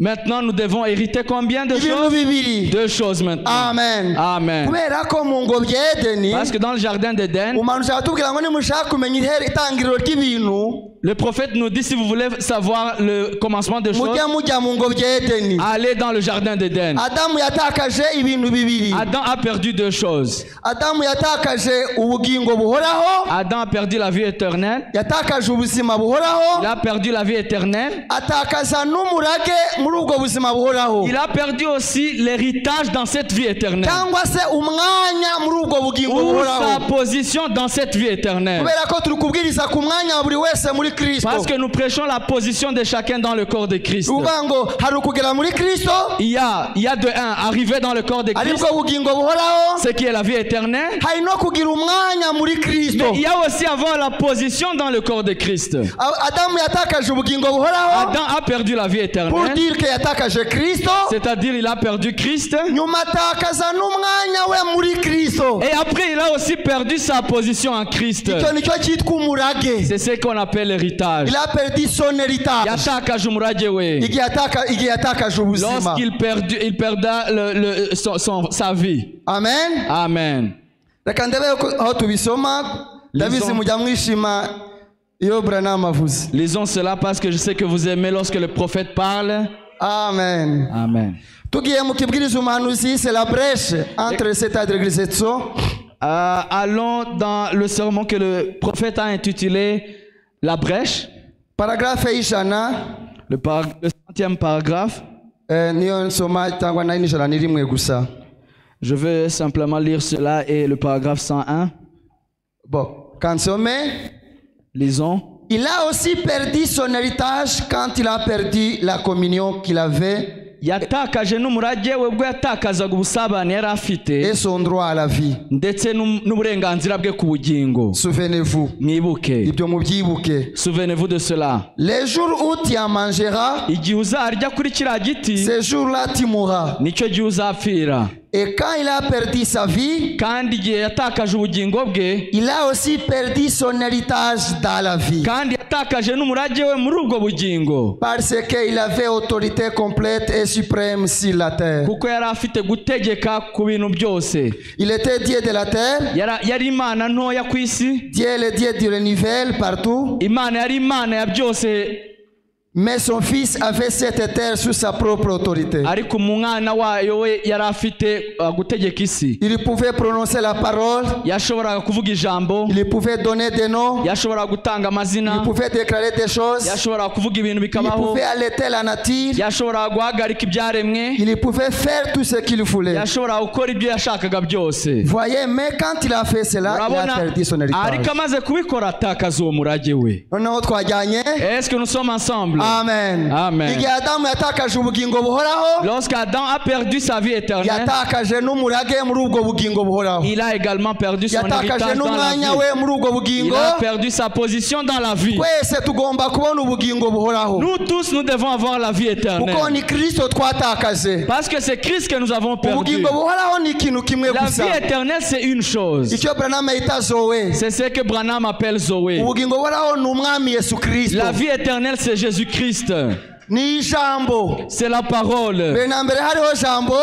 Maintenant, nous devons hériter combien de ibintu choses? bibiri. Deux choses maintenant. Amen. Amen. kubera ko mu ngobyi ya Edeni Parce que dans le jardin d'Éden, umuntu atubwira ngo nimushaka kumenya itangiriro ry'ibintu le prophète nous dit, si vous voulez savoir le commencement des choses, mujya mu ngobyi ya Edeni. allez dans le jardin d'Éden. Adamu yatakaje ibintu bibiri. Adam a perdu deux choses. Adamu yatakaje ubugingo buhoraho, Adam a perdu la vie éternelle. yatakaje ubuzima buhoraho, Il a perdu la vie éternelle. atakaza n'umurage muri ubwo buzima buhoraho, Il a perdu aussi l'héritage dans cette vie éternelle. cyangwa se umwanya muri ubwo bugingo Ou buhoraho. sa position dans cette vie éternelle. kubera ko turi kubwiriza ku mwanya wa buri wese muri Kristo. Parce que nous prêchons la position de chacun dans le corps de Christ. uvuga ngo hari ukugera muri Kristo Il y a de un, arriver dans le corps de Christ, aribwo bugingo buhoraho, ce qui est la vie éternelle. hari no kugira umwanya muri Kristo. Mais il y a aussi avoir la position dans le corps de Christ. Adamu yatakaje ubugingo buhoraho Adam a perdu la vie pour éternelle dire que yatakaje Kristo, c'est-à-dire il a perdu Christ. nyuma atakaza n'umwanya we muri Kristo. Et après, il a aussi perdu sa position en Christ. Icyo nicyo cyitwa umurage. C'est ce qu'on appelle l'héritage. Il a perdu son héritage. Yatakaje umurage we. Igihe yatakaje ubuzima. Lorsqu'il perda sa vie. Amen. Amen. Reka ndebe aho tubisoma. Ndabizi mujya mwishima iyo Branham avuze. Lisons cela parce que je sais que vous aimez lorsque le prophète parle. Amen. Amen. Tugiye mu kibwiriza umuhanuzi, c'est la brèche entre cette adréglisation. Allons dans le sermon que le prophète a intitulé La brèche. Paragraphe y'ijana. Le 100e paragraphe. Niyo nsoma cyangwa nayo n'ijana n'rimwe gusa. Je veux simplement lire cela et le paragraphe 101. Bon, quand nsome. Lisons. Il a aussi perdu son héritage quand il a perdu la communion qu'il avait. Yatakaje n'umurage we bwo yatakazaga ubusabane yari afite. Et son droit à la vie. Ndetse n'uburenganzira bwe ku bugingo. Souvenez-vous. Mwibuke. Ibyo mubyibuke. Souvenez-vous de cela. Les jours où tu en mangeras. Igihe uzarya kuri kiriya giti. Ces jours-là tu mourras. Nicyo gihe uzapfira. Et quand il a perdu sa vie, kandi igihe yatakaje ubugingo bwe, il a aussi perdu son héritage dans la vie. kandi yatakaje n'umurage we muri ubwo bugingo. Parce qu'il avait autorité complète et suprême sur la terre. kuko yari afite gutegeka ku bintu byose. Il était Dieu de la terre. yari imana ntoya ku isi. Dieu le Dieu du renouvel partout. Imana yari imana ya byose. Mais son fils avait cette terre sous sa propre autorité. ariko umwana wayo we yari afite gutegeka isi. Il pouvait prononcer la parole. yashoboraga kuvuga ijambo. Il pouvait donner des noms. yashoboraga gutanga amazina. Il pouvait déclarer des choses. yashoboraga kuvuga ibintu Il bikabaho. pouvait allaiter la nature. yashoboraga guhagarika ibyaremwe. Il pouvait faire tout ce qu'il voulait. yashoboraga gukora ibyo yashakaga byose. Voyez, mais quand il a fait cela, il a perdu son héritage. ariko amaze kubikora atakaza uwo murage we. Noneho twajyanye. Est-ce que nous sommes ensemble? Amen. Amen. Igihe Adamu yatakaje ubugingo buhoraho, Lorsqu'Adam a perdu sa vie éternelle, yatakaje n'umurage muri ubwo bugingo buhoraho. il a également perdu son Yatakaje héritage dans la n'umwanya vie. we muri ubwo Il bugingo. a perdu sa position dans la vie. Twese tugomba kubona ubugingo buhoraho. Nous tous, nous devons avoir la vie Kuko éternelle. ni Kristo twatakaje. Parce que c'est Christ que nous avons perdu. Ubugingo buhoraho ni ikintu kimwe La gusa. vie éternelle, c'est une chose. Icyo Branham yita Zoe. C'est ce que Branham appelle Zoé. Ubugingo buhoraho ni umwami Yesu Kristo. La vie éternelle, c'est Jésus-Christ. Ni ijambo. C'est la parole. Mbere na mbere hariho jambo.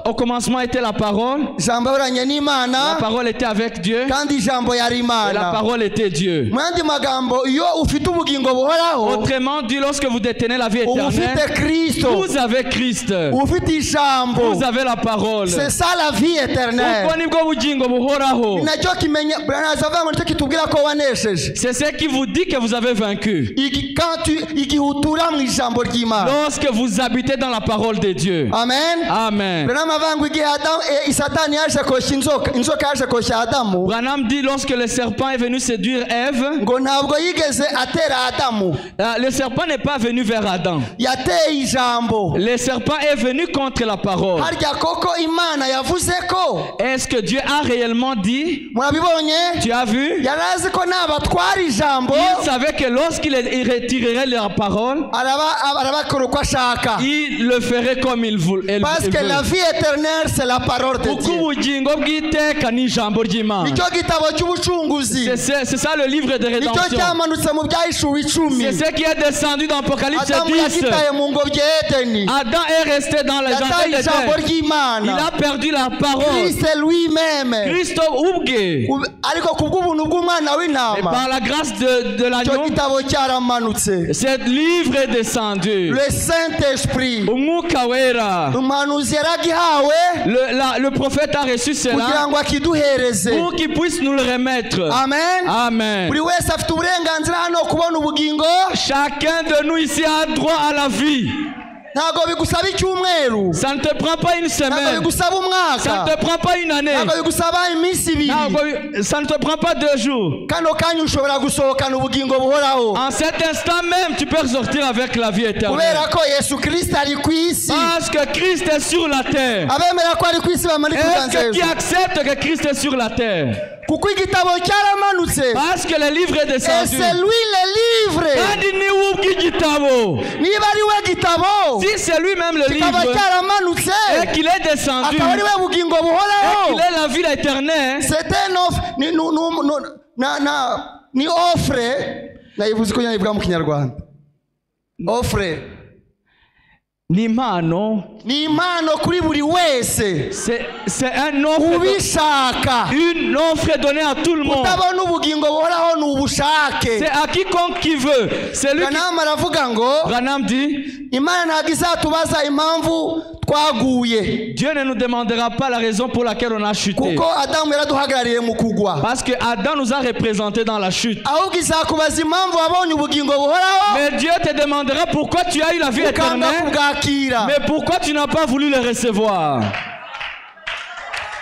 Au commencement était la parole. Jambo yahoranye La n'Imana. parole était avec Dieu. Kandi ijambo yari Et la Imana. parole était Dieu. Mu yandi magambo, iyo ufite ubugingo buhoraho, Autrement dit, lorsque vous détenez la vie uba ufite éternelle, Kristo. vous avez Christ. Ufite ijambo. Vous avez la parole. C'est ça la vie éternelle. Ubwo nibwo bugingo buhoraho. Nacyo kimenya Branham avuga ngo nicyo kitubwira ko wanesheje. C'est ce qui vous dit que vous avez vaincu. Igihe utura mu ijambo ry'Imana. Lorsque vous habitez dans la parole de Dieu. Amen. Amen. Branham avuga ngo igihe Satani yaje koshya inzoka yaje koshya Adamu, Branham dit lorsque le serpent est venu séduire Ève, ngo ntabwo yigeze atera Adamu, le serpent n'est pas venu vers Adam. yateye ijambo. Le serpent est venu contre la parole. Harya koko Imana yavuze ko, Est-ce que Dieu a réellement dit? murabibonye, Tu as vu? yari azi ko nabatwara ijambo Il savait que lorsqu'il retirerait la parole, arabakora uko ashaka. il le ferait comme il voulait. Parce que la vie éternelle c'est la parole de Kuko Dieu. ubugingo bw'iteka ni ijambo ry'Imana. Nicyo gitabo cy'ubucunguzi. C'est ça le livre de Nicyo rédemption. cyamanutse mu byahishuwe icumi. C'est ce qui est descendu dans Apocalypse Adamu 10. yagitaye mu ngobyi ya Edeni. Adam est resté dans le jardin Yataye ijambo d'Éden. Il ry'Imana. a perdu la parole. Christ lui-même. Christ ubwe. Ariko kubw'ubuntu bw'umwana Et w'intama, par la grâce de icyo l'agneau, gitabo cyaramanutse. ce livre est descendu. Le Saint-Esprit, Umwuka wera. umuhanuzi yaragihawe Le prophète a reçu kugira cela ngo akiduhereze. pour qu'il puisse nous le remettre. Amen. Amen. Buri wese afite uburenganzira hano kubona ubugingo. Chacun de nous ici a droit à la vie. Ntabwo bigusaba icyumweru, Ça ne te prend pas une ntabwo semaine. bigusaba Ça ne umwaka, te prend pas une année. ntabwo bigusaba iminsi ibiri. Ça ne te prend pas 2 jours. Kano kanya ushobora gusohokana ubugingo buhoraho, En cet instant même, tu peux ressortir avec la vie éternelle. kubera ko Yesu Kristo ari ku isi. Parce que Christ est sur la terre. Abemera ko ari ku isi bamanika Est-ce ibiganza que qui hejuru. accepte que Christ est sur la terre? Kuko kuko igitabo cyaramanutse Parce que le livre est et descendu. c'est lui le livre Kandi ni we ubw'igitabo. niba ari we gitabo Si c'est lui-même le kikaba livre cyaramanutse et qu'il est descendu akaba ari we bugingo et buhoraho qu'il est la vie éternelle, c'était ni offre nayivuze ko nyayivuga mu kinyarwanda offre ni impano, ni impano kuri buri wese c'est un offre, ubishaka une offre donnée à tout le monde. utabona ubugingo buhoraho ni ubushake C'est à quiconque qui veut. C'est lui qui... Branham aravuga ngo Branham dit, imana ntabwo izatubaza impamvu twaguye Dieu ne nous demandera pas la raison pour laquelle on a chuté. kuko adamu yaraduhagarariye mu kugwa Parce que Adam nous a représentés dans la chute. ahubwo izakubaza impamvu wabonye ubugingo buhoraho Mais Dieu te demandera pourquoi tu as eu la vie ukanga éternelle, kubwakira mais pourquoi tu n'as pas voulu le recevoir.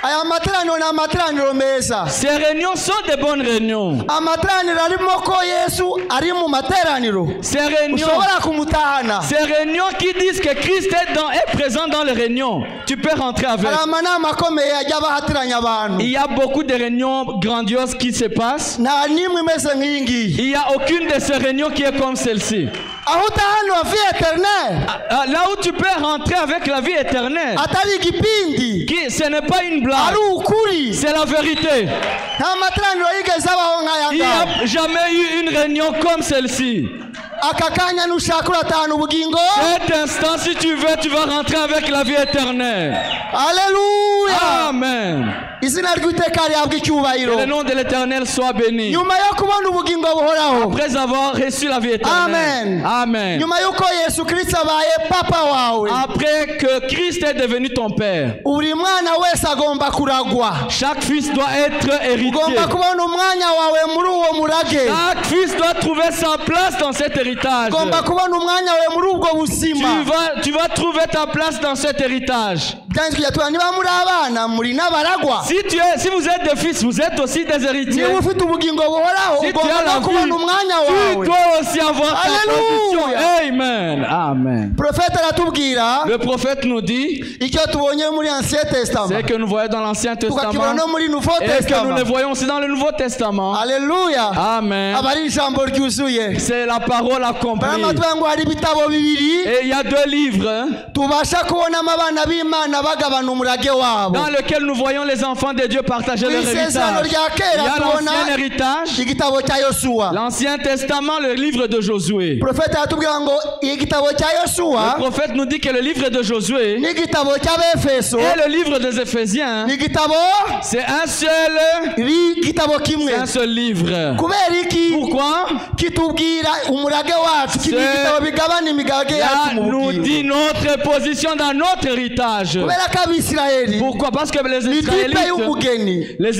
aya materaniro ni amateraniro meza Ces réunions sont des bonnes réunions. amateraniro arimo ko yesu ari mu materaniro Ces réunions, ushobora kumutahana ces réunions qui disent que Christ est présent dans les réunions, tu peux rentrer avec. hari amanama akomeye ajya abahatiranya abantu Il y a beaucoup de réunions grandioses qui se passent. nta n'imwe imeze nk'iyi ngiyi Il n'y a aucune de ces réunions qui est comme celle-ci. aho utahana vie éternelle Là où tu peux rentrer avec la vie éternelle, atari igipindi ce n'est pas une blague, ari ukuri c'est la vérité. nta materaniro yigeze abaho nk'aya Il n'y ngaya a jamais eu une réunion comme celle-ci. aka kanya nushaka uratahana ubugingo Cet instant, si tu veux, tu vas rentrer avec la vie éternelle. Alléluia Amen. izina ry'uwiteka rihabwa Que icyubahiro le nom de l'Éternel soit béni. nyuma yo kubona ubugingo buhoraho Après avoir reçu la vie éternelle. Amen. Amen. nyuma y'uko yesu kirisito abaye papa wawe Après que Christ est devenu ton père, buri mwana wese agomba kuragwa chaque fils doit être héritier. ugomba kubona umwanya wawe muri uwo murage Chaque fils doit trouver sa place dans cet héritage. ugomba kubona umwanya wawe muri ubwo buzima Tu vas trouver ta place dans cet héritage. byanditswe kugira niba muri abana muri n'abaragwa Si vous êtes des fils, vous êtes aussi des héritiers. niba ufite ubugingo buhoraho Si tu ugomba as la no kubona umwanya vie, tu wawe dois aussi avoir ta Alléluia. position. Amen. Amen. profete aratubwira Le prophète nous dit, icyo tubonye muri ancien c'est testament que nous voyons dans l'Ancien tukakibona Testament no muri nouveau et que nous testament le voyons aussi dans le Nouveau Testament. Alléluia Amen. aba ari ijambo ryuzuye C'est la parole accomplie. baramatubwira ngo hari ibitabo bibiri Et il y a 2 livres hein, tubasha kubonamo abana b'imana bagabana umurage wabo dans lesquels nous voyons les enfants de Dieu partager mu leur isezerano héritage. rya Il y kera a tubona l'ancien héritage, igitabo cya yosuwa l'Ancien Testament, le livre de Josué. profete aratubwira ngo igitabo cya Le yosuwa prophète nous dit que le livre de Josué n'igitabo cy'abefeso et le livre des Éphésiens, n'igitabo c'est un seul, igitabo kimwe c'est un seul livre. kubera iki Pourquoi? kitubwira umurage wacu kiri C'est- igitabo bigabana imigabage Là, yacu mu nous bugingo dit notre position dans notre héritage. kubera ko abisirayeli Pourquoi? Parce que les ni tipe Israélites, y'umugeni le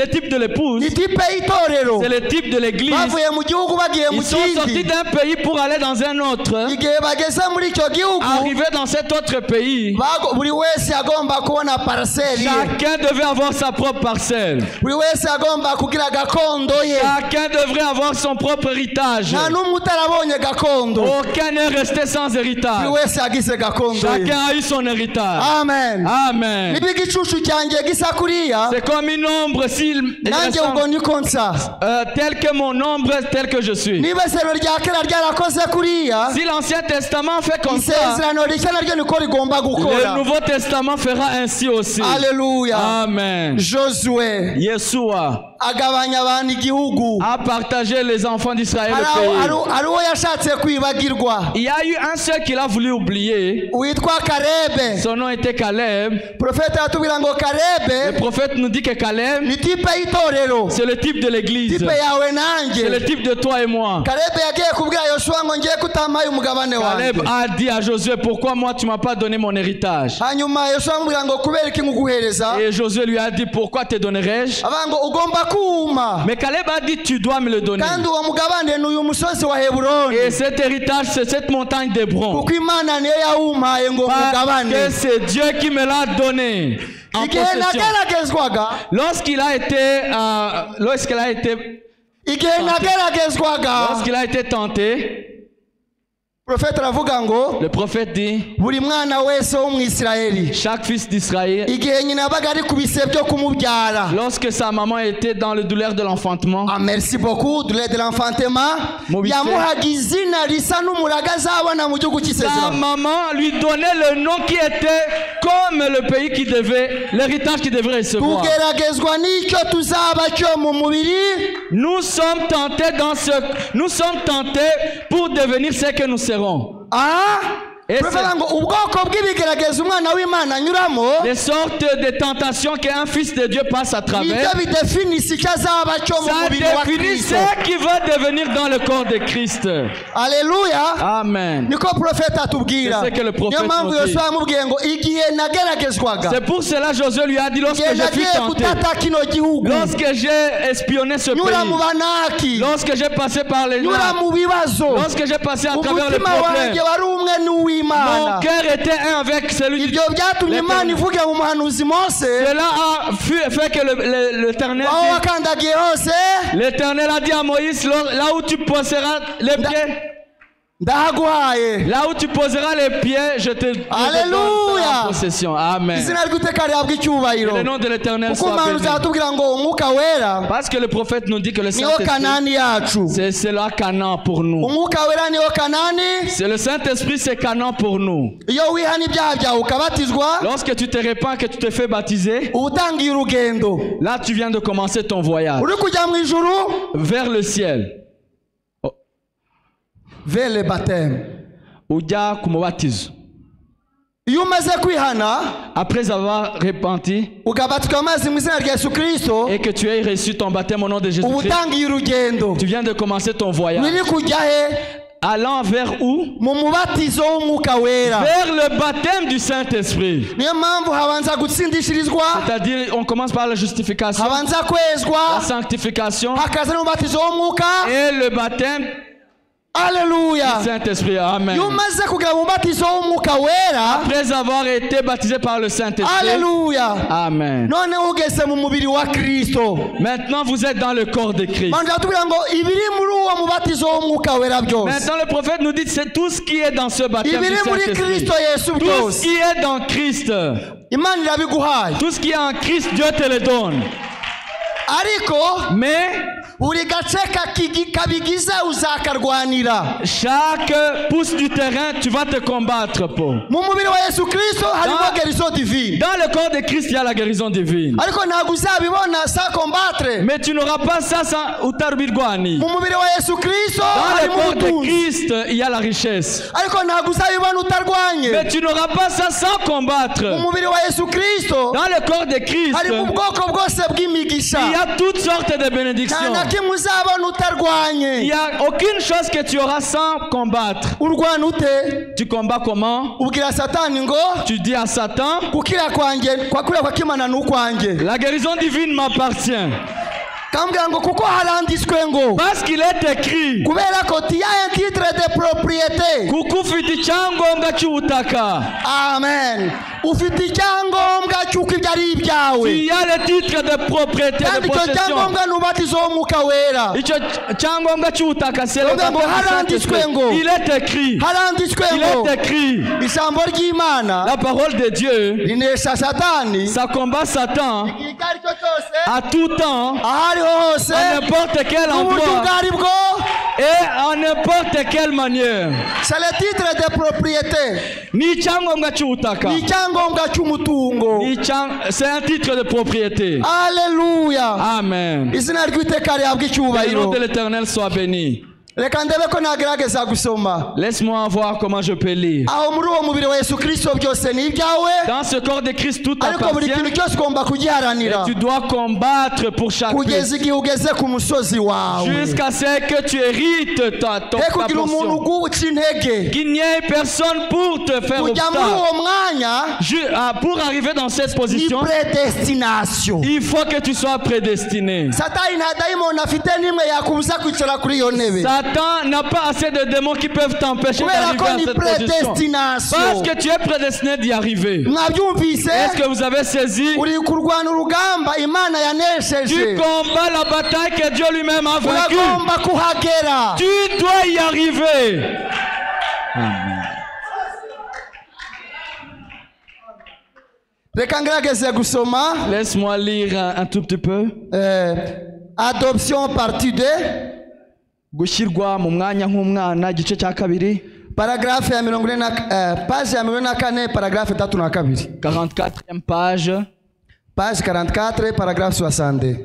type de l'épouse, ni tipe y'itorero c'est le type de l'église. bavuye mu gihugu bagiye mu Ils sont sortis kindi d'un pays pour aller dans un autre. igihe bageze muri icyo gihugu Arrivés dans cet autre pays, buri wese agomba kubona paraseri ye chacun devait avoir sa propre parcelle. buri wese agomba kugira gakondo ye Chacun devrait avoir son propre héritage. nta n'umwe utarabonye gakondo Aucun n'est resté sans buri héritage. wese yagize gakondo ye Chacun a eu son héritage. amen Amen. niba igicucu cyanjye gisa kuriya C'est comme une ombre nanjye ubwo niko nsa tel que mon ombre, tel que je suis. niba isezerano rya kera ryarakoze kuriya Si l'Ancien Testament fait comme ça, isezerano rishya naryo niko rigomba le gukora Nouveau Testament fera ainsi aussi. aleluya Amen. josuwe Yeshua agabanya abantu igihugu a partagé les enfants d'Israël le pays. hari uwo yashatse kwibagirwa Il y a eu un seul qu'il a voulu oublier. witwa karebe Son nom était Caleb. profete aratubwira ngo Le karebe prophète nous dit que Caleb, ni tipe y'itorero c'est le type de l'église. tipe yawe C'est le nanjye type de toi et moi. karebe yagiye kubwira yosuwa ngo ngiye kutampaye umugabane Caleb wanjye a dit à Josué, pourquoi moi tu m'as pas donné mon héritage? hanyuma yosuwa amubwira ngo kubera iki nguguhereza Et Josué lui a dit, pourquoi te donnerais-je? avuga ngo ugomba kuwuma Mais Caleb a dit, tu dois me le donner. kandi uwo mugabane ni uyu musozi wa heburoni Et cet héritage, c'est cette montagne d'Hébron. kuko imana niyo yawumpaye ngo Parce mugabane que c'est Dieu qui me l'a donné en igihe possession. nageragezwaga Lorsqu'il a été igihe nageragezwaga lorsqu'il a été tenté, Prophète aravuga ngo Le prophète dit, buri mwana wese wo mu Isirayeli chaque fils d'Israël, igihe nyina yabaga ari ku bise byo kumubyara. lorsque sa maman était dans le douleur de l'enfantement, Ah, merci beaucoup douleur de l'enfantement, Mu bise. yamuhaga izina risa n'umuraga azabona mu gihugu sa cy'isezerano. maman lui donnait le nom qui était comme le pays qui devait, l'héritage qu'il devrait recevoir. Tugeragezwa n'icyo tuzaba cyo mu mubiri. Nous sommes tentés pour devenir ce que nous serons. Ah, Ese. bivuga ngo ubwoko bw'ibigeragezo umwana w'Imana anyuramo Les sortes de tentations qu'un fils de Dieu passe à nibyo travers, bidefinisa icyo azaba cyo mu ça mubiri wa définit Kristo. ce qui va devenir dans le corps de Christ. Aleluya. Amen. Niko profeta atubwira. C'est ce que le prophète Niyo mpamvu nous dit. Yosuwa yamubwiye ngo igihe nageragezwaga, C'est pour cela Josué lui a dit, lorsque igihe je fus nagiye tenté, gutata kino gihugu, lorsque j'ai espionné ce nyura mu pays, banaki, lorsque j'ai passé par les nyura larmes, mu bibazo, lorsque j'ai passé à travers les umutima wanjye problèmes, wari umwe mon n'uw'Imana. cœur était un avec celui du Ibyo byatumye Imana ivuga mu muhanuzi Mose, Cela a fait que l'Éternel aho dit, wakandagiye hose l'Éternel a dit à Moïse, là où tu poseras les pieds, ndahaguhaye. là où tu poseras les pieds, je te donne Alléluia. en possession. Amen. Izina ry'Uwiteka rihabwa icyubahiro. Que le nom de l'Éternel Kuko soit umuhanuzi béni. aratubwira ngo umwuka wera Parce que le prophète nous dit que le niwo Saint-Esprit, Kanani yacu. c'est là Canaan pour nous. Umwuka wera niwo Kanani. C'est le Saint-Esprit, c'est Canaan pour nous. Iyo wihana ibyaha byawe ukabatizwa, Lorsque tu te répands, que tu te fais baptiser, uba utangiye urugendo. là tu viens de commencer ton voyage Uri kujya mu ijuru, vers le ciel. vers le baptême. Ujya ku mubatizo. Iyo umaze kwihana, Après avoir repenti ugabatizwa amazi mu izina rya Yesu Kristo, et que tu aies reçu ton baptême au nom de uba Jésus-Christ, utangiye urugendo. tu viens de commencer ton voyage. Ruri kujya he? Allant vers où? Mu mubatizo w'umwuka wera. Vers le baptême du Saint-Esprit. Niyo mpamvu habanza gutsindishirizwa, C'est-à-dire, on commence par la justification, habanza la kwezwa, sanctification hakaza n'umubatizo w'umwuka. et le baptême Aleluya. du Saint-Esprit. Amen. Iyo umaze kugira mu mubatizo w'umwuka wera, Après avoir été baptisé par le Saint-Esprit. aleluya, Amen. noneho ugeze mu mubiri wa Kristo. Maintenant, vous êtes dans le corps de Christ. Bantu batubwira ngo ibiri muri uwo mubatizo w'umwuka wera byose, Maintenant, le prophète nous dit que c'est tout ce qui est dans ce baptême du ibiri muri Saint-Esprit. Kristo Yesu Tout ce byose, qui est dans Christ. Imana irabiguhaye. Tout ce qui est en Christ, Dieu te le donne. Ariko Mais buri gace kabigize uzakarwanira. chaque pouce du terrain, tu vas te combattre pour. Mu mubiri wa Yesu Kristo harimo guérison divine, Dans le corps de Christ, il y a la guérison divine. ariko ntabwo uzabibona sans combattre. Mais tu n'auras pas ça sans utarbirwani. Mu mubiri wa Yesu Kristo Dans le harimo corps de ubutunzi, Christ, il y a la richesse. ariko ntabwo uzabibona utarwanye. Mais tu n'auras pas ça sans combattre. Mu mubiri wa Yesu Kristo Dans le corps de Christ, harimo ubwoko bwose bw'imigisha, il y a toutes sortes de nta bénédictions. na kimwe uzabona Il utarwanye. n'y a aucune chose que tu auras sans combattre. Urwana ute? Tu combats comment? Ubwira Satani ngo Tu dis à Satan, gukira kwanjye kwakuriya kwa kimana n'ukwanjye. la guérison divine m'appartient. Kambwira ngo kuko haranditswe ngo Parce qu'il est écrit, kubera ko tiya un titre de propriété. kuko ufite icyangombwa cy'ubutaka. Amen. Ufite icyangombwa cy'uko ibyo ari ibyawe, Il y a le titre de propriété, de kandi icyo possession. cyangombwa ni umubatizo w'umwuka wera. Icyo cyangombwa cy'ubutaka, c'est le Ngo baptême du haranditswe Saint-Esprit. ngo. Il est écrit, Haranditswe il ngo est écrit, ijambo ry'Imana la parole de Dieu, rinesha Satani ça combat Satan igihe icyo ari cyo cyose, à tout temps, aho ariho hose, à n'importe quel n'uburyo ubwo endroit ari bwo. et en n'importe quelle manière. C'est le titre de propriété, Ni icyangombwa cy'ubutaka, ni icyangombwa cy'umutungo. c'est un titre de propriété. Aleluya. Amen. Izina ry'Uwiteka rihabwa Que le nom icyubahiro. de l'Éternel soit béni. Reka ndebe ko nagerageza gusoma. Laisse-moi voir comment je peux lire. Aho muri uwo mubiri wa Yesu Kristo byose ni ibyawe, Dans ce corps de Christ, tout ariko buri kintu appartient. cyose ugomba Et kugiharanira tu dois combattre pour chaque kugeza igihe ugeze ku musozi wawe. jusqu'à ce que tu hérites ta He kugira umuntu portion. uguca intege Qu'il n'y ait personne pour te faire kujya muri obstacle. uwo mwanya Pour arriver dans cette ni position, predestination. il faut que tu sois prédestiné. Satani nta dayimoni afite n'imwe yakubuza kwicara kuri iyo ntebe, Satan n'a pas assez de démons qui peuvent t'empêcher kubera d'arriver ko à ni cette position. predestination. Parce que tu es prédestiné d'y arriver. Mwabyumvise? Est-ce que vous avez saisi? Uri kurwana urugamba Imana Tu yanesheje, combats la bataille que Dieu lui-même a vaincue. uragomba kuhagera. Tu dois y arriver. Amen. reka ngerageze gusoma Laisse-moi lire un tout petit peu. adoption partie 2 Gushyirwa mu mwanya nk'umwana igice cya kabiri. paragraphe ya 40 page ya 44 paragraphe 32 44e page. page 44 paragraphe 62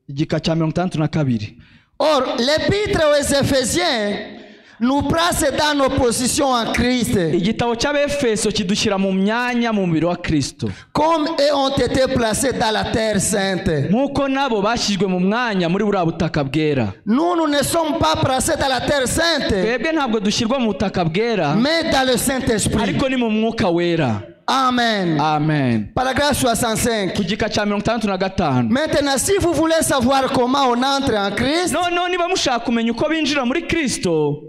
Igika cya 62. Or l'épître aux Éphésiens nous place dans nos positions en Christ Igitabo cy'Abefeso kidushyira mu myanya mu mubiri wa Kristo. comme eux ont été placés dans la terre sainte. Nk'uko nabo bashyizwe mu mwanya muri buriya butaka bwera. Nous ne sommes pas placés dans la terre sainte Twebwe ntabwo dushyirwa mu butaka bwera, mais dans le Saint-Esprit. ariko ni mu mwuka wera. Amen. Amen. Paragraphe 65. Ku gika cya 65. Maintenant, si vous voulez savoir comment on entre en Christ, None niba mushaka kumenya uko binjira muri Kristo,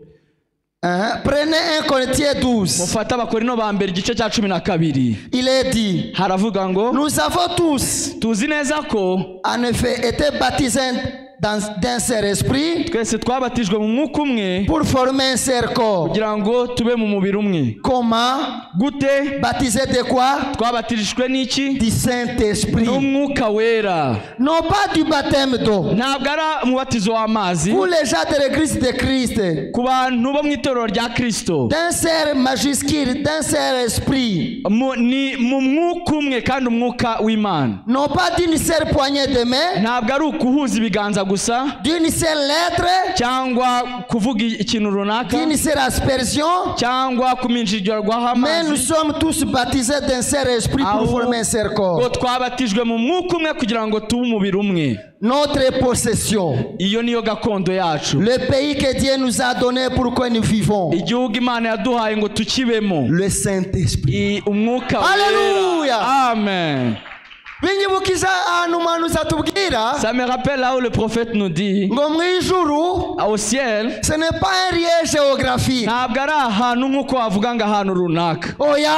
prenez 1 Corinthiens 12. mufate Abakorino ba mbere igice cya 12. Il est dit, Haravuga ngo nous avons tous, tuzi neza ko en effet, été baptisés d'un seul esprit twese twabatijwe mu mwuka umwe pour former un seul corps. kugira ngo tube mu mubiri umwe. Comment? Gute? Baptisé de quoi? Twabatijwe n'iki? Du Saint-Esprit. N'umwuka wera. Non pas du baptême d'eau. Ntabwo ari umubatizo w'amazi Pour les gens de l'église de Christ, ku bantu bo mu itorero rya Kristo. d'un seul majuscule, d'un seul esprit. Ni mu mwuka umwe kandi umwuka w'Imana. Non pas d'une seule poignée de main, Ntabwo ari ukuhuza ibiganza gusa d'une seule lettre, cyangwa kuvuga ikintu runaka d'une seule aspersion, cyangwa kuminjirwa mais nous amazi. sommes tous baptisés d'un seul esprit pour former un seul corps. Ngo twabatijwe mu mwuka umwe kugira ngo tube umubiri umwe. Notre possession, Iyo niyo gakondo yacu. le pays que Dieu nous a donné pour que nous vivons, Igihugu Imana yaduhaye ngo tukibemo. le Saint-Esprit. Umwuka Alléluia. wera. Amen. Binyibukiza ahantu umuhanuzi atubwira Ça me rappelle là où le prophète nous dit ngo mu ijuru au ciel ce n'est pas un lieu géographique. ntabwo ari ahantu nk'uko wavuga ngo ahantu runaka. Oya,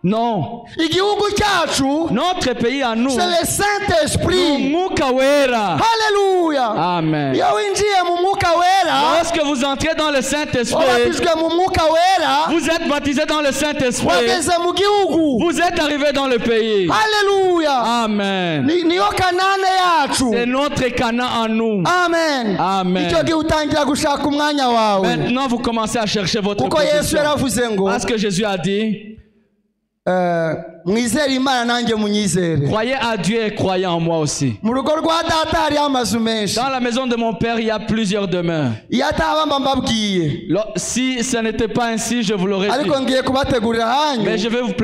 Non. igihugu cyacu Notre pays à nous, c'est le Saint-Esprit. umwuka wera. Haleluya. Amen. Iyo winjiye mu mwuka wera, Lorsque vous entrez dans le Saint-Esprit, wabatijwe mu mwuka wera, vous êtes baptisé dans le Saint-Esprit, wageze mu gihugu. vous êtes arrivé dans le pays. Haleluya. Amen. Niyo kanane yacu. C'est notre Canaan en nous. Amen. Amen. Icyo gihe utangira gushaka umwanya wawe. Maintenant, vous commencez à chercher votre Kuko Yesu position. yaravuze ngo Parce que Jésus a dit, mwizere Imana nanjye munyizere. croyez à Dieu et croyez en moi aussi. Mu rugo rwa data hariyo amazu menshi. Dans la maison de mon père, il y a plusieurs demeures. Iyo ataba mba mbabwiye. Si ce n'était pas ainsi, je vous l'aurais dit. Ariko ngiye kubategurira Mais hanyu je vais vous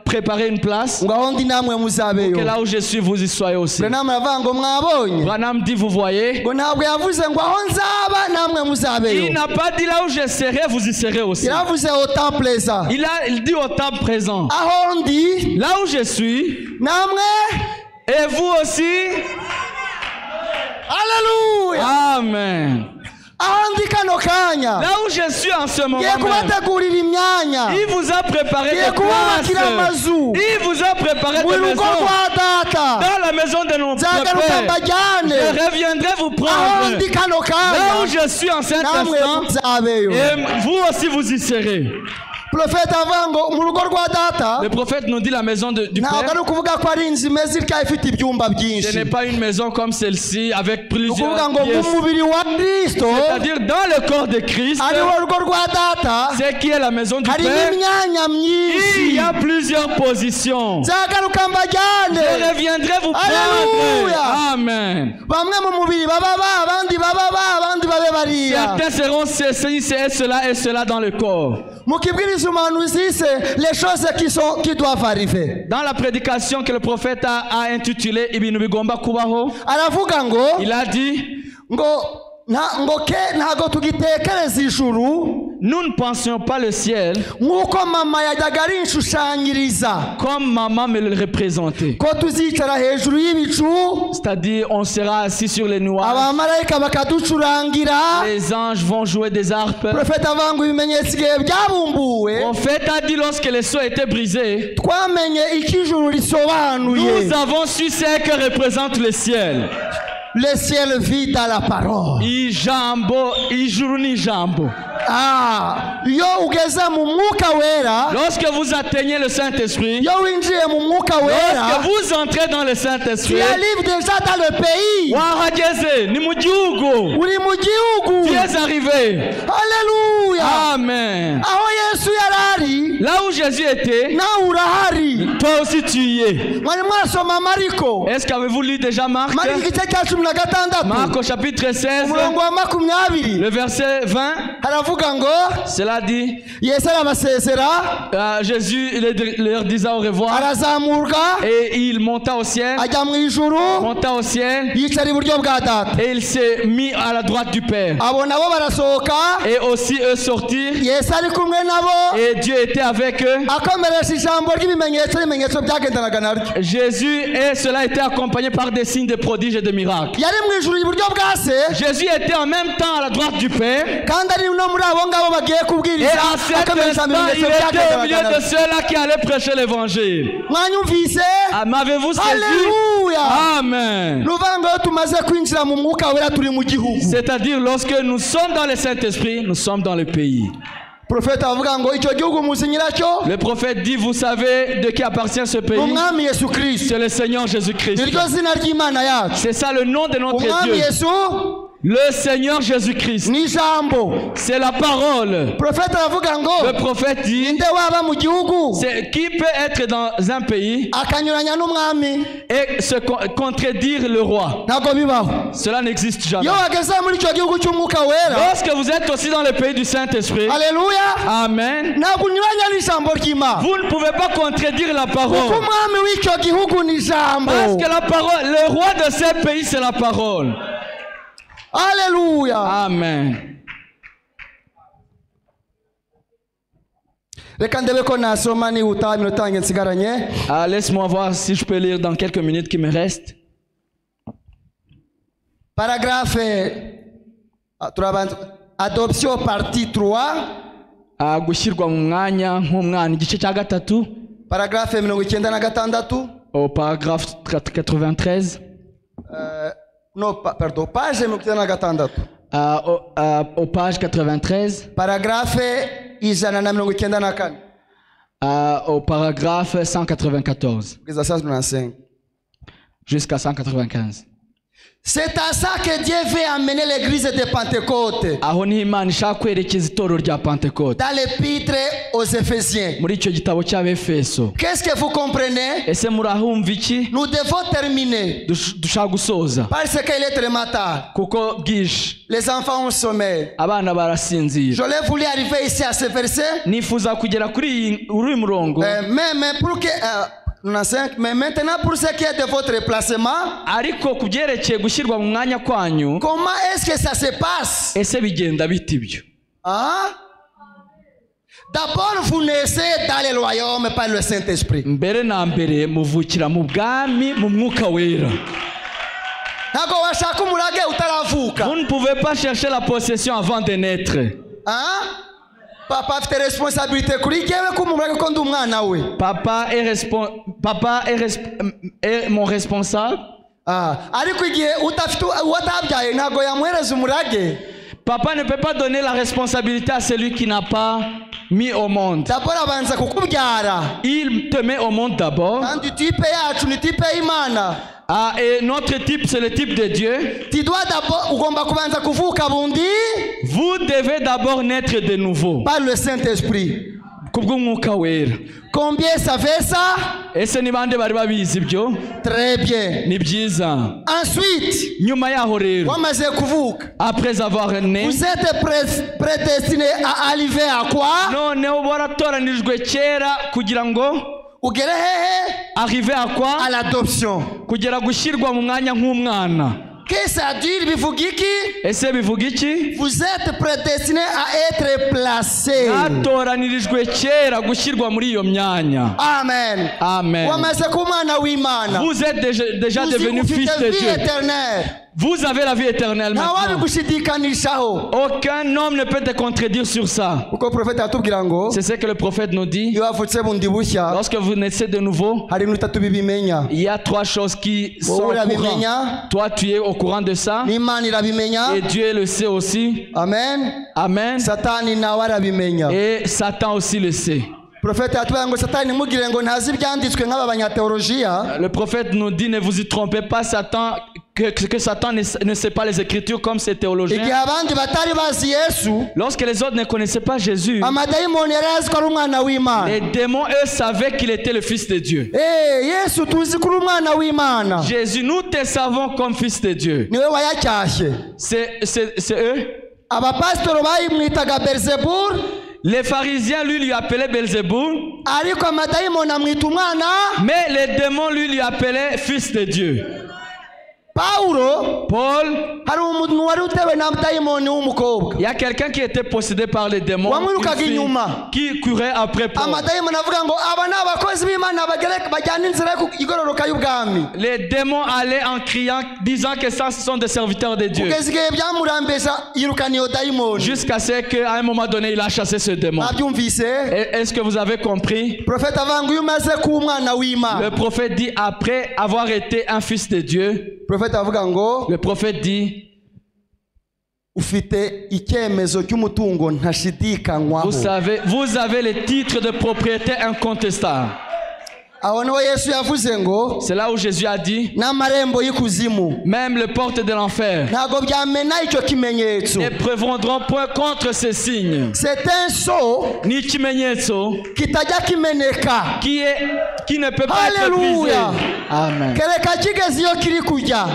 préparer une place. ngo aho ndi namwe muzabeyo. Que là où je suis, vous y soyez aussi. Branham aravuga ngo mwabonye. Branham dit, vous voyez, Ngo ntabwo yavuze ngo aho nzaba namwe muzabeyo. il n'a pas dit là où je serai, vous y serez aussi. Yaravuze au temps présent. Il dit au temps présent. Aho ndi Là où je suis, namwe. et vous aussi. Haleluya. Amen. Aho ndi kano kanya. Là où je suis en ce moment Ngiye même, kubategurira imyanya. il vous a préparé Ngiye des kububakira places. amazu. Il vous a préparé Mu des rugo maisons. rwa data. Dans la maison de nos Nzagaruka pères. mbajyane. Je reviendrai vous Aho prendre. ndi kano Là où kanya. je suis en cet Namwe instant, muzabeyo. et vous aussi vous y serez. Prophète avuga ngo mu rugo rwa data Le prophète nous dit la maison du ntabwo Père. ari ukuvuga ko ari inzu imeze itya ifite ibyumba Ce byinshi. n'est pas une maison comme celle-ci avec Ni plusieurs ukuvuga ngo mu pièces. mubiri wa Kristo C'est-à-dire dans le corps de Christ, hariho urugo rwa data c'est qui est la maison du harimo Père. imyanya Il y myinshi. a plusieurs positions. Nzagaruka mbajyane. Je reviendrai vous Alléluia. prendre. Amen. Bamwe mu mubiri baba ba abandi baba ba abandi babe bariya. Certains seront ceci, c'est cela et cela dans le corps. Mu kibwiriza umuhanuzi c'est les choses qui doivent arriver. Dans la prédication que le prophète a intitulée Ibintu bigomba kubaho, Aravuga ngo il a dit, ntago tugitekereza ijuru nous ne pensions pas le ciel nk'uko mama yajyaga arinshushanyiriza comme maman me le représentait. ko tuzicara hejuru y'ibicu C'est-à-dire, on sera assis sur les nuages, abamarayika bakaducurangira. les anges vont jouer des harpes. Profeta avuga ngo ibimenyetso igihe byabumbuwe Le prophète a dit lorsque les seaux étaient brisés, twamenye icyo ijuru risobanuye. nous avons su ce que représente le ciel. le ciel vit dans la parole. ijambo ijuru ni ijambo. Iyo ugeze mu mwuka wera, Lorsque vous atteignez le Saint-Esprit, iyo winjiye mu mwuka wera, lorsque vous entrez dans le Saint-Esprit, tu arrives déjà dans le pays. wahageze ni mu gihugu. Uri mu gihugu. Tu es arrivé. Alléluia. Amen. Aho Yesu yarari, Là où Jésus était, nawe urahari. toi aussi tu y es. Mwari mwasoma Mariko. Est-ce qu'avez-vous lu déjà Marc? Mariko igice cya 16. Marc au chapitre 16, Umurongo wa 20. le verset 20, Haravuga ngo cela dit, Yesu arabasezera, Jésus leur disait au revoir arazamurwa, et il monta au ciel, ajya mu ijuru, monta au ciel yicara iburyo bwa Data. et il s'est mis à la droite du Père. Abo nabo barasohoka, Et aussi eux sortirent Yesu ari kumwe nabo, et Dieu était avec eux. akomeresha ijambo ry'ibimenyetso byagendanaga naryo. Jésus et cela était accompagné par des signes de prodiges et de miracles. Yari mu ijuru iburyo bwa Se, Jésus était en même temps à la droite du Père. kandi ari no muri abo ngabo bagiye Et kubwiriza, à cet akomeresha instant, il ibimenyetso était au milieu byagendanaga de naryo. ceux-là qui allaient prêcher l'évangile. Mwanyumvise? Ah, m'avez-vous saisi? Alléluia. Amen. Nuvuga ngo tumaze kwinjira mu mwuka wera turi mu gihugu. C'est-à-dire, lorsque nous sommes dans le Saint-Esprit, nous sommes dans le pays. Profeta avuga ngo icyo gihugu muzi nyiracyo Le prophète dit, vous savez de qui appartient ce pays? umwami Yesu Kristo. C'est le Seigneur Jésus-Christ. Niryo zina ry'Imana yacu. C'est ça le nom de notre Umwami Dieu. Yesu Le Seigneur Jésus-Christ. ni ijambo. C'est la parole. Profeta aravuga ngo Le prophète dit, nde waba mu gihugu qui peut être dans un pays akanyuranya n'umwami, et contredire le roi? ntabwo bibaho. Cela n'existe jamais. Iyo wageze muri icyo gihugu cy'umwuka wera, Lorsque vous êtes aussi dans le pays du Saint-Esprit, Alléluia, Amen, ntabwo unyuranya n'ijambo ry'Imana, vous ne pouvez pas contredire la kuko parole. umwami w'icyo gihugu ni ijambo. Parce que la parole, le roi de ce pays, c'est la parole. Alléluia. Amen. Reka ndebe ko nasoma nihuta iminota yanjye nsigaranye. Laisse-moi voir si je peux lire dans quelques minutes qui me restent. Paragraphe turabanza adoption partie 3. Gushyirwa mu mwanya nk'umwana igice cya gatatu. Paragraphe 96. Au paragraphe 93. No, pardon, page 96. Au page 93. Paragraphe 194. Au paragraphe 194. Kugeza 195. Jusqu'à 195. C'est à ça que Dieu veut amener l'église de Pentecôte. Aho ni Imana ishaka kwerekeza itorero rya Pentecote. Dans l'épître aux Éphésiens. Muri icyo gitabo cy'Abefeso. Qu'est-ce que vous comprenez? Ese murahumva iki? Nous devons terminer. Dushaka gusoza. Parce qu'il est très matin. Kuko bwije. Les enfants ont sommeil. Abana barasinzira. J'aurais voulu arriver ici à ce verset. Nifuza kugera kuri uyu murongo. Mais pour que mais maintenant pour ce qui est de votre placement, ariko kubyerekeye gushyirwa mu mwanya kwanyu, comment est-ce que ça se passe? Ese bigenda bite ibyo? D'abord vous naissez dans le royaume par le Saint-Esprit. Mbere na mbere muvukira mu bwami mu mwuka wera. Ntago washaka umurage utaravuka. Vous ne pouvez pas chercher la possession avant de naître. Papa afite responsabilité kuri jewe kumurage ko ndi umwana we. Papa est mon responsable. Ariko igihe utafite watabyaye ntago yamwereza umurage. Papa ne peut pas donner la responsabilité à celui qui n'a pas mis au monde. D'abord abanza kukubyara. Il te met au monde d'abord. Kandi type yacu ni type y'Imana. Et notre type, c'est le type de Dieu. Tu dois d'abord, ugomba kubanza kuvuka bundi. Vous devez d'abord naître de nouveau. Par le Saint-Esprit. Kubw'umwuka wera. Combien savez ça? Ese ni bande bari babizi ibyo? Très bien. Ni byiza. Ensuite, nyuma yaho rero, wamaze kuvuka, après avoir né, vous êtes prédestiné à arriver à quoi? noneho waratoranijwe kera kugira ngo ugere hehe? Arriver à quoi? À l'adoption. Kugera gushyirwa mu mwanya nk'umwana. Qu'est-ce que ça dit bivuga iki? Ese bivuga iki? Vous êtes prédestiné à être placé. Mwatoranijwe kera gushyirwa muri iyo myanya. Amen. Amen. Wamaze kuba umwana w'Imana. Vous êtes déjà devenu fils de Dieu. Éternelle. Vous avez la vie éternelle nta maintenant. wabigushidikanishaho Aucun homme ne peut te contredire sur ça. kuko profete atubwira ngo C'est ce que le prophète nous dit. iyo wavutse bundi bushya Lorsque vous naissez de nouveau, hari ibintu bitatu bibimenya il y a 3 choses qui sont wowe au courant. urabimenya Toi, tu es au courant de ça. n'imana irabimenya Et Dieu le sait aussi. amen Amen. satani nawe arabimenya Et Satan aussi le sait. profete atubwira ngo satani ntimugire ngo ntazi ibyanditswe nk'aba banyateolojiya. Le prophète nous dit, ne vous y trompez pas, Satan, que Satan ne sait pas les Écritures comme ces igihe théologiens. abandi batari bazi yesu Lorsque les autres ne connaissaient pas Jésus, amadayimoni yari azi ko ari umwana w'imana. les démons, eux, savaient qu'il était le Fils de Dieu. Yesu tuzi ko uri umwana w'imana Jésus, nous te savons comme Fils de Dieu. niwe wayacyashye. C'est eux. abapasitori bayimwitaga berizebuli Les pharisiens, lui appelaient Belzéboul, ariko amadayimoni amwita umwana. mais les démons, lui appelaient Fils de Dieu. Paulo Paul, hari umuntu wari utewe na dayimoni w'umukobwa il y a quelqu'un qui était possédé par les démons, wamwirukaga une fille inyuma. qui courait après Paul. amadayimoni avuga ngo aba ni abakozi b'imana bajyana inzira igororoka y'ubwami. Les démons allaient en criant, disant que ça, ce sont des serviteurs de Dieu. kugeza igihe byamurambesha yirukana iyo dayimoni. Jusqu'à ce qu'à un moment donné, il a chassé ce démon. abyumvise Est-ce que vous avez compris? profete avuga ngo iyo umaze kuba umwana w'imana. Le prophète dit, après avoir été un fils de Dieu, profete avuga ngo le prophète dit, ufite icyemezo cy'umutungo ntashidikanywaho. vous avez le titre de propriété incontestable. aho niho yesu yavuze ngo C'est là où Jésus a dit, n'amarembo y'ikuzimu même les portes de l'enfer ntabwo byamena icyo kimenyetso. ne prévaudront point contre ces signes. c'est un sceau Ni ikimenyetso kitajya kimeneka. qui ne peut pas être brisé. Haleluya. Amen. kereka kigeze iyo kiri kujya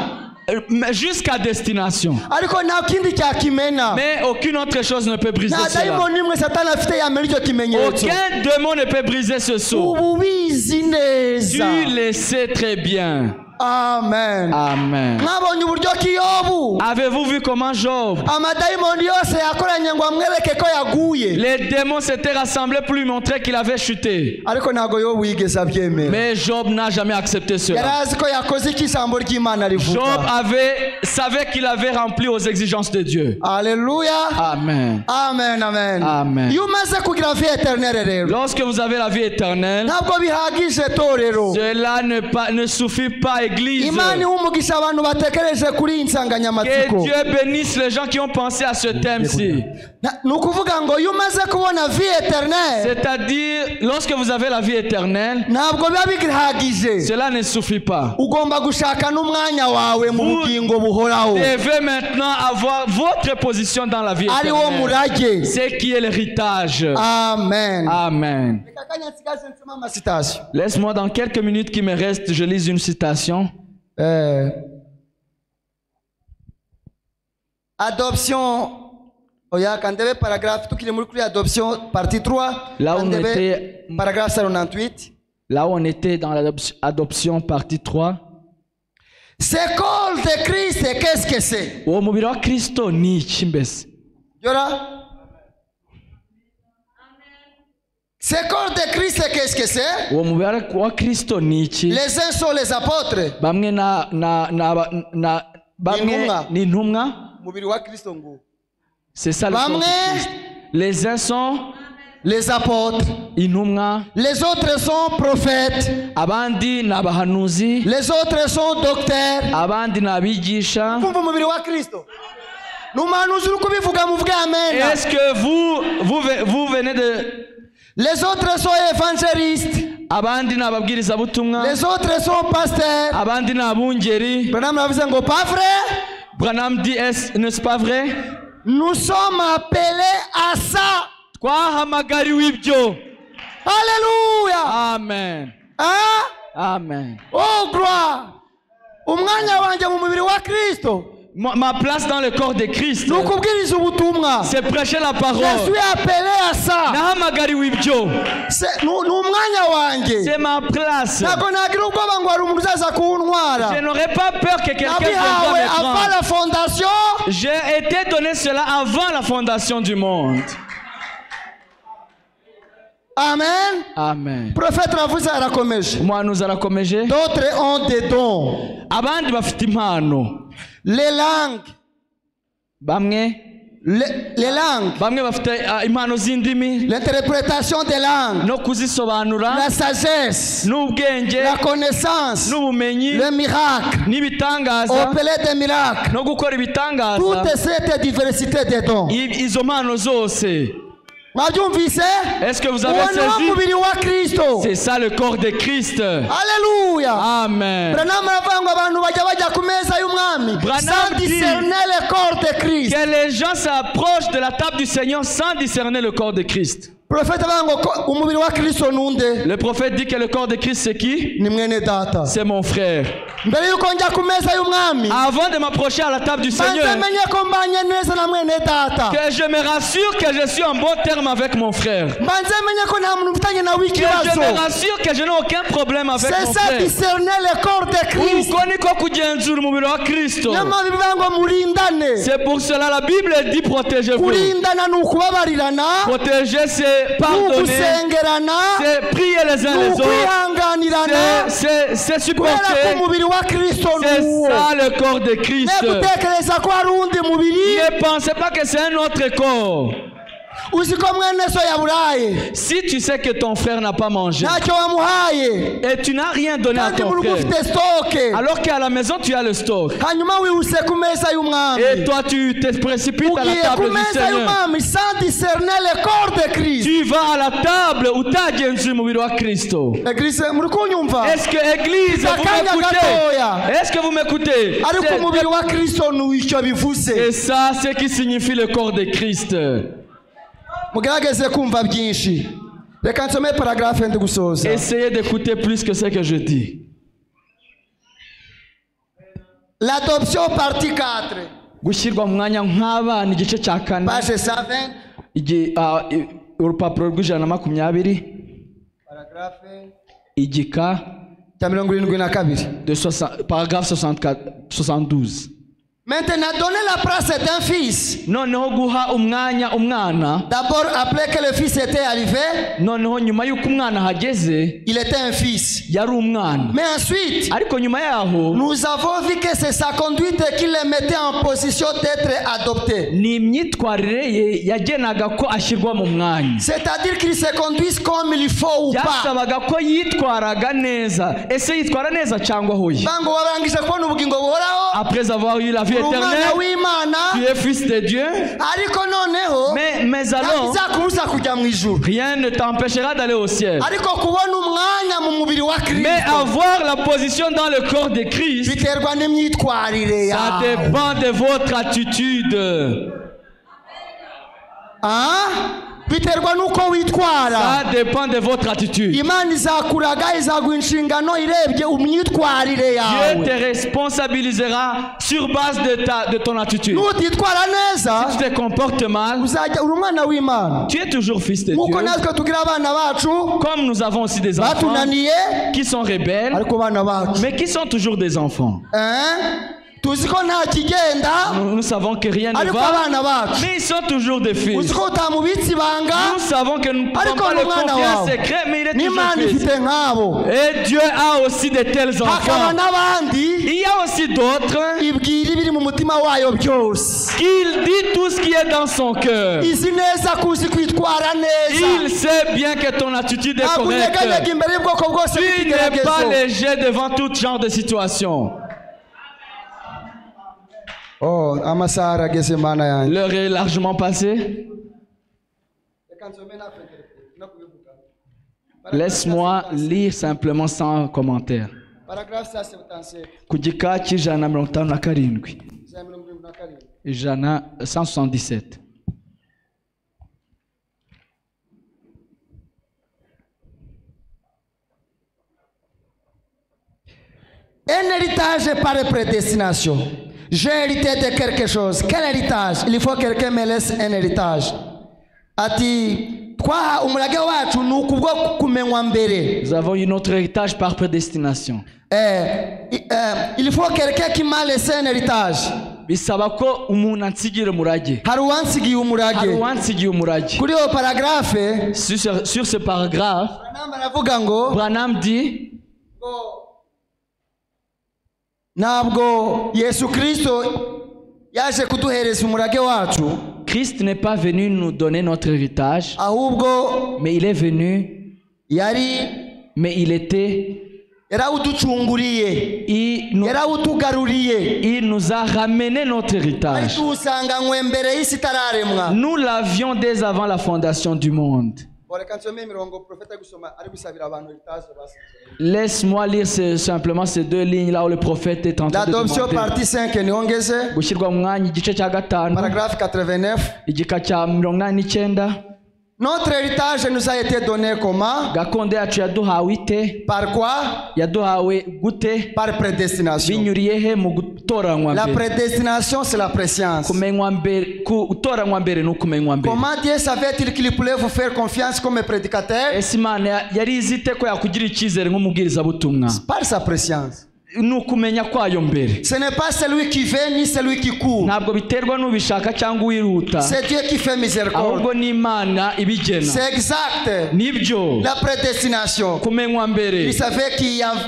Jusqu'à destination. ariko nta kindi cyakimena. Mais aucune autre chose ne peut briser nta cela. dayimoni imwe satani afite yamena icyo kimenyetso. Aucun démon ne peut briser ce sceau. ubu ubizi neza. Tu le sais très bien. amen. Amen. mwabonye uburyo kiyobu Avez-vous vu comment Job, amadayimoni yose yakoranye ngo amwereke ko yaguye. les démons s'étaient rassemblés pour lui montrer qu'il avait chuté. ariko ntabwo yobu yigeze abyemera. Mais Job n'a jamais accepté yari cela. azi ko yakoze icyo ijambo ry'imana Job rivuga. savait qu'il avait rempli aux exigences de Dieu. Alléluia. Amen. amen amen. Amen. iyo umaze kugira vie éternelle rero Lorsque vous avez la vie éternelle, ntabwo bihagije torero. cela ne suffit pas, Église. imana iha umugisha abantu batekereje kuri iyi Que nsanganyamatsiko. Dieu bénisse les gens qui ont pensé à ce thème-ci. ni ukuvuga ngo iyo umaze kubona vie éternelle C'est-à-dire, lorsque vous avez la vie éternelle, ntabwo biba bihagije. cela ne suffit pas. ugomba gushaka n'umwanya wawe mu bugingo buhoraho. Vous devez maintenant avoir votre position dans la vie ari wo éternelle. murage. C'est qui est l'héritage. amen. Amen. Reka kanya nsigaze nsome amasitasiyo. Laisse-moi dans quelques minutes qui me restent, je lise une citation. Adoption. oya kandebe paragraphe tukiri muri kuri adoption partie 3. Là où on Kandebe était- paragraphe 98. Là où on était dans l'adoption partie 3. Ce corps de Christ, qu'est-ce que c'est? Uwo mubiri wa Kristo ni iki mbese? Yora? Ce corps de Christ, qu'est-ce que c'est? Uwo mubiri wa Kristo ni iki? Les uns sont les apôtres. Bamwe bamwe Intumwa. ni intumwa. Mubiri wa Kristo ngo. C'est ça le corps de Bamwe Christ. Les uns sont les apôtres. intumwa, Les autres sont prophètes. abandi ni abahanuzi, Les autres sont docteurs. abandi ni abigisha. Kumva umubiri wa Kristo. N'umuhanuzi uri kubivuga muvuge amen. Est-ce que vous venez de... Les autres sont évangélistes. Abandi ni ababwirizabutumwa, Les autres sont pasteurs. abandi ni abungeri. Branham avuze ngo pas vrai? Branham dit, n'est-ce pas vrai? Nous sommes appelés à ça. Twahamagariwe ibyo. Alléluia. Amen. Hein? Amen. Oh gloire. Umwanya wanjye mu mubiri wa Kristo. Ma place dans le corps de Christ, Ni ukubwiriza ubutumwa. c'est prêcher la Je parole. suis appelé à ça. Nahamagariwe ibyo. Ni umwanya wanjye. C'est ma place. Ntabwo nagira ubwoba ngo hari umuntu uzaza kuntwara. Je n'aurais pas peur que quelqu'un vienne Nabihawe me avant prendre. la fondation. J'ai été donné cela avant la fondation du monde. Amen. Amen. Prophète aravuze arakomeje. Umuhanuzi arakomeje. D'autres ont des dons. Abandi bafite impano. les langues, bamwe les langues, bamwe bafite impano z'indimi l'interprétation des langues, no kuzisobanura la sagesse, n'ubwenge la connaissance, n'ubumenyi le miracle, n'ibitangaza opérer des miracles, no gukora ibitangaza. toute cette diversité des dons. Izo mpano zose, Mwabyumvise? est-ce que vous avez Uwo ni wo saisi? mubiri wa Kristo. C'est ça le corps de Christ. Alléluia. Amen. Branham aravuga ngo abantu bajya ku meza y'umwami Branham sans dit discerner le corps de Christ. Que les gens s'approchent de la table du Seigneur sans discerner le corps de Christ. Prophète avuga ngo umubiri wa Kristo nunde? Le prophète dit que le corps de Christ c'est qui? Ni mwene data. C'est mon frère. Mbere yuko njya ku meza y'umwami Avant de m'approcher à la table du Seigneur, banze menye ko mbanye neza na mwene data. que je me rassure que je suis en bon terme avec mon frère. Banze menye ko nta muntu mfitanye nawe Que je ikibazo. me rassure que je n'ai aucun problème avec C'est mon ça frère. discerner le corps de Christ. Uko niko kugenzura umubiri wa Kristo. Niyo mpamvu bivuga ngo murindane. C'est pour cela la Bible dit protégez-vous. Kurindana ni ukubabarirana, Protéger c'est ni pardonner, ugusengerana, c'est prier les uns ni les autres, ukwihanganirana. c'est Kubera ko supporter. umubiri wa Kristo C'est ni uwo. ça le corps de Christ. Ne gutekereza ko hari undi mubiri. Ne pensez pas que c'est un autre corps. Uzi ko mwene so yaburaye Si tu sais que ton frère n'a pas mangé ntacyo wamuhaye et tu n'as rien donné à kandi ton mu rugo frère, ufite stoke alors qu'à la maison tu as le stock, hanyuma wihuse ku meza y'umwami et toi tu te précipites à la ugiye ku table du meza Seigneur, y'umwami sans discerner le corps de Christ. tu vas à la table où tu as genzu umubiri wa Kristo. Eglise muri kunyumva? Est-ce que église vous Akanya m'écoutez? gatoya. Est-ce que vous m'écoutez? ariko umubiri wa Kristo ni icyo bivuze. C'est ça ce qui signifie le corps de Christ. Mugerageze kumva byinshi. Reka nsome paragraphe ndi gusoza. Essayez d'écouter plus que ce que je dis. L'adoption partie 4 Gushyirwa mu mwanya nk'abana igice cya 4, page 120 urupapuro rw'120, paragraphe igika cya 72. de paragraphe 72. Maintenant, donnez la place d'un fils. Noneho guha umwanya umwana, D'abord, après que le fils était arrivé, noneho nyuma y'uko umwana hageze il était un fils. yari umwana, Mais ensuite, ariko nyuma yaho nous avons vu que c'est sa conduite qui le mettait en position d'être adopté. ni imyitwarire ye yagenaga ko ashyirwa mu mwanya. C'est-à-dire qu'il se conduise comme il faut ou pas. Byasabaga ko yitwaraga neza. Ese yitwara neza cyangwa hoye? Bango warangije kubona ubugingo buhoraho. Après avoir eu la vie Umwana éternelle, w'Imana. tu es fils de Dieu. Ariko noneho. Mais alors, ntakizakubuza kujya mu ijuru. rien ne t'empêchera d'aller au ciel. Ariko kubona umwanya mu mubiri wa Kristo. Mais avoir la position dans le corps de Christ, Biterwa n'imyitwarire ça yawe. dépend de votre attitude. Biterwa nuko witwara. Ça dépend de votre attitude. Imana izakuraga izaguha inshingano irebye imyitwarire Dieu yawe. te responsabilisera sur base de ton attitude. Nutitwara neza Si tu te comportes mal, uzajya uri umwana w'Imana. tu es toujours fils de Nkuko Dieu. natwe tugira abana bacu Comme nous avons aussi des enfants batunaniye qui sont rebelles, ariko abana bacu. mais qui sont toujours des enfants. Tuzi ko nta kigenda Nous savons que rien ne ariko va, abana bacu. mais ils sont toujours des fils. Uzi ko utamubitse ibanga Nous savons que nous ne pouvons ariko pas ni le umwana confier un wawe. secret, mais il est toujours n'Imana fils. ifite nk'abo. Et Dieu a aussi de tels Hakaba enfants. n'abandi Il y a aussi d'autres ibwira ibiri mu mutima wayo byose. qu'il dit tout ce qui est dans son cœur. Izi neza kuzi kwitwara neza. Il sait bien que ton attitude est Ntabwo unyeganyega correcte. imbere y'ubwoko bwose Tu n'es pas bw'ikigeragezo. léger devant tout genre de situation. Oh, amasaha arageze Mana yanjye. L'heure est largement passée. Laisse-moi lire simplement sans commentaire. Paragraphe 177. Ku gika cy'ijana na 57. Ijana 177. Un héritage par prédestination. J'ai hérité de quelque chose. Quel héritage? Il faut que quelqu'un me laisse un héritage. Ati twaha umurage wacu ni ukubwo kumenywa mbere. Nous avons eu notre héritage par prédestination. Il faut quelqu'un qui m'a laissé un héritage. Bisaba ko umuntu ansigira umurage. Hari uwansigiye umurage. Hari uwansigiye umurage. Kuri iyo paragraphe Sur ce paragraphe, aravuga ngo Branham dit ntabwo Yesu Kristo yaje kuduhereza umurage wacu. Christ n'est pas venu nous donner notre héritage, ahubwo mais il est venu, mais il était, yarawuducunguriye, yarawutugaruriye, il nous a ramené notre héritage. usanganywe mbere y'isi itararemwa. Nous l'avions dès avant la fondation du monde. Laisse-moi lire simplement ces deux lignes là où le prophète est en train de L'adoption demander. partie 5 niongeze. Gushyirwa mu mwanya igice cya gatanu Paragraphe 89. igika cya 89. Notre héritage nous a été donné comment? Gakondo yacu yaduhawe ite? Par quoi? Yaduhawe gute? Par prédestination. Binyuriye he mu gutoranywa La mbere? prédestination c'est la préscience. Kumenywa mbere, gutoranywa mbere no kumenywa mbere. Comment Dieu savait-il qu'il pouvait vous faire confiance comme prédicateur? Ese Imana yari izite ko yakugira icyizere nk'umubwirizabutumwa? Par sa préscience. Nukumenya kwayo mbere. Ce n'est pas celui qui veut ni celui qui court. Ntabwo biterwa n'ubishaka cyangwa uwiruta. C'est Dieu qui fait miséricorde. Ahubwo ni Imana ibigena. C'est exact. Nibyo. La prédestination. Kumenywa mbere. Il savait qu'il y avait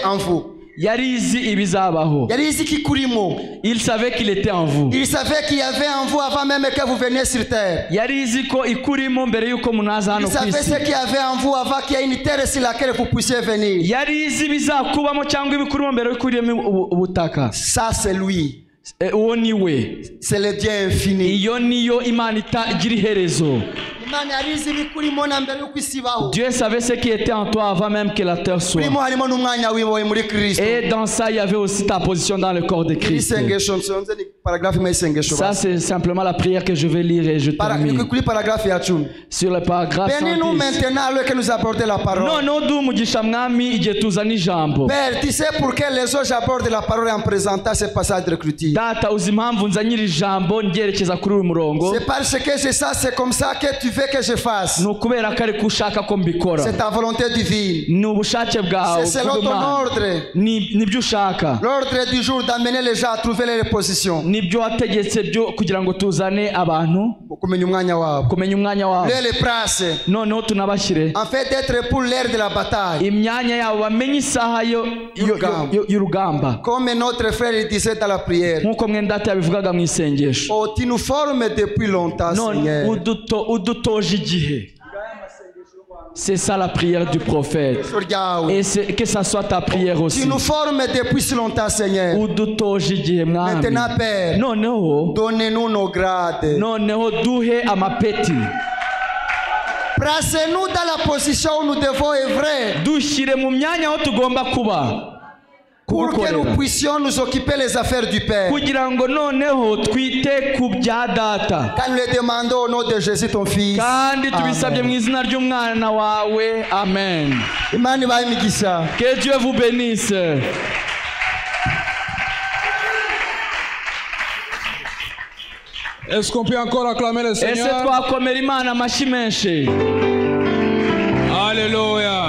en vous. Yarizi ibizabaho. Yarizi kikurimo. Il savait qu'il était en vous. Il savait qu'il y avait en vous avant même que vous veniez sur terre. Yarizi ko ikurimo mbere yuko munaza hano Il savait kwisi. ce qu'il y avait en vous avant qu'il y ait une terre sur laquelle vous puissiez venir. Yarizi bizakubamo cyangwa ibikurimo mbere yuko urimo ubutaka. Ça c'est lui. Uwo ni we. C'est le Dieu infini. Iyo niyo Imana itagira iherezo. Dieu savait ce qui était en toi avant même que la terre soit. Et dans ça, il y avait aussi ta position dans le corps de Christ. Ça, c'est simplement la prière que je vais lire et je termine. Sur le paragraphe 110. Bénis-nous maintenant alors que nous abordons la parole. Père, tu sais pour quelle raison j'aborde la parole en présentant ce passage de l'écriture. C'est parce que c'est ça, c'est comme ça que tu veux que je fasse. C'est ta volonté divine. C'est selon ton ordre. L'ordre du jour d'amener les gens à trouver les positions. Les places. En fait d'être pour l'ère de la bataille. Comme notre frère disait dans la prière. Oh, tu nous formes depuis longtemps, Seigneur. C'est ça la prière du prophète. Et que ça soit ta prière aussi. Tu nous formes depuis si longtemps, Seigneur. Maintenant, Père, donnez-nous nos grades. Placez-nous dans la position où nous devons œuvrer. Pour que nous puissions nous occuper les affaires du Père. Quand nous le demandons au nom de Jésus ton Fils. Amen. Que Dieu vous bénisse. Est-ce qu'on peut encore acclamer le Seigneur? Alléluia.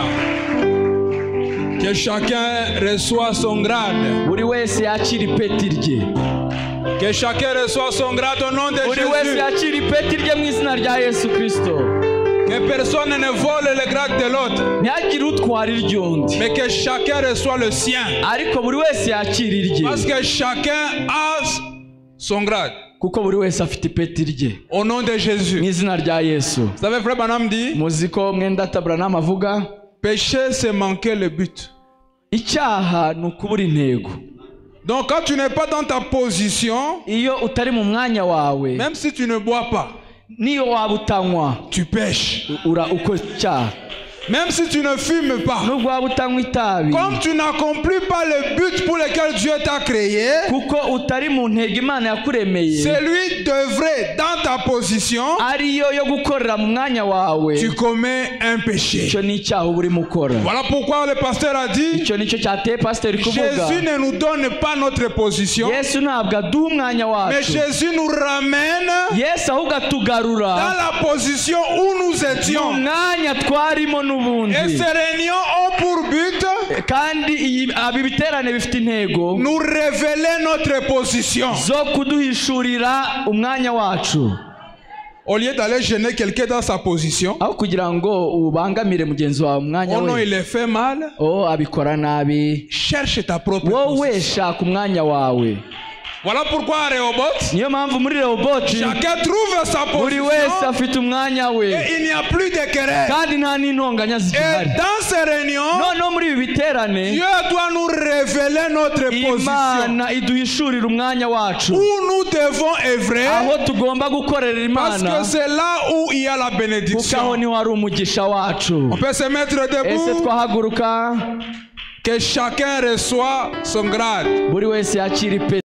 Que chacun reçoit son grade. Que chacun reçoit son grade au nom de Jésus. Que personne ne vole le grade de l'autre. Mais que chacun reçoit le sien. Parce que chacun a son grade. Au nom de Jésus. Vous savez, frère Branham dit, péché, c'est manquer le but. Donc quand tu n'es pas dans ta position, même si tu ne bois pas, tu pêches. Même si tu ne fumes pas, comme tu n'accomplis pas le but pour lequel Dieu t'a créé, celui devrait, dans ta position, tu commets un péché. Voilà pourquoi le pasteur a dit, Jésus ne nous donne pas notre position, mais Jésus nous ramène dans la position où nous étions. Et ces réunions ont pour but nous révéler notre position. Au lieu d'aller gêner quelqu'un dans sa position, aho kugira ngo ubangamire mugenzi wawe umwanya oh non, we, il est fait mal, abikora nabi, cherche ta propre wowe position. shaka umwanya wawe. Voilà pourquoi à Rehoboth, Niyo mpamvu muri Rehoboth chacun trouve sa buri wese position afite umwanya we, et il n'y a plus de querelle. kandi nta n'intonganya Et zigihari. dans ces réunions, Noneho muri ibi biterane Dieu doit nous révéler notre position. Imana iduhishurira umwanya wacu, Où nous devons œuvrer, aho tugomba gukorera parce Imana, que c'est là où il y a la kuko aho bénédiction. niho hari umugisha wacu. On peut se mettre Ese debout, twahaguruka que chacun reçoit son grade. buri wese yakira ipeti.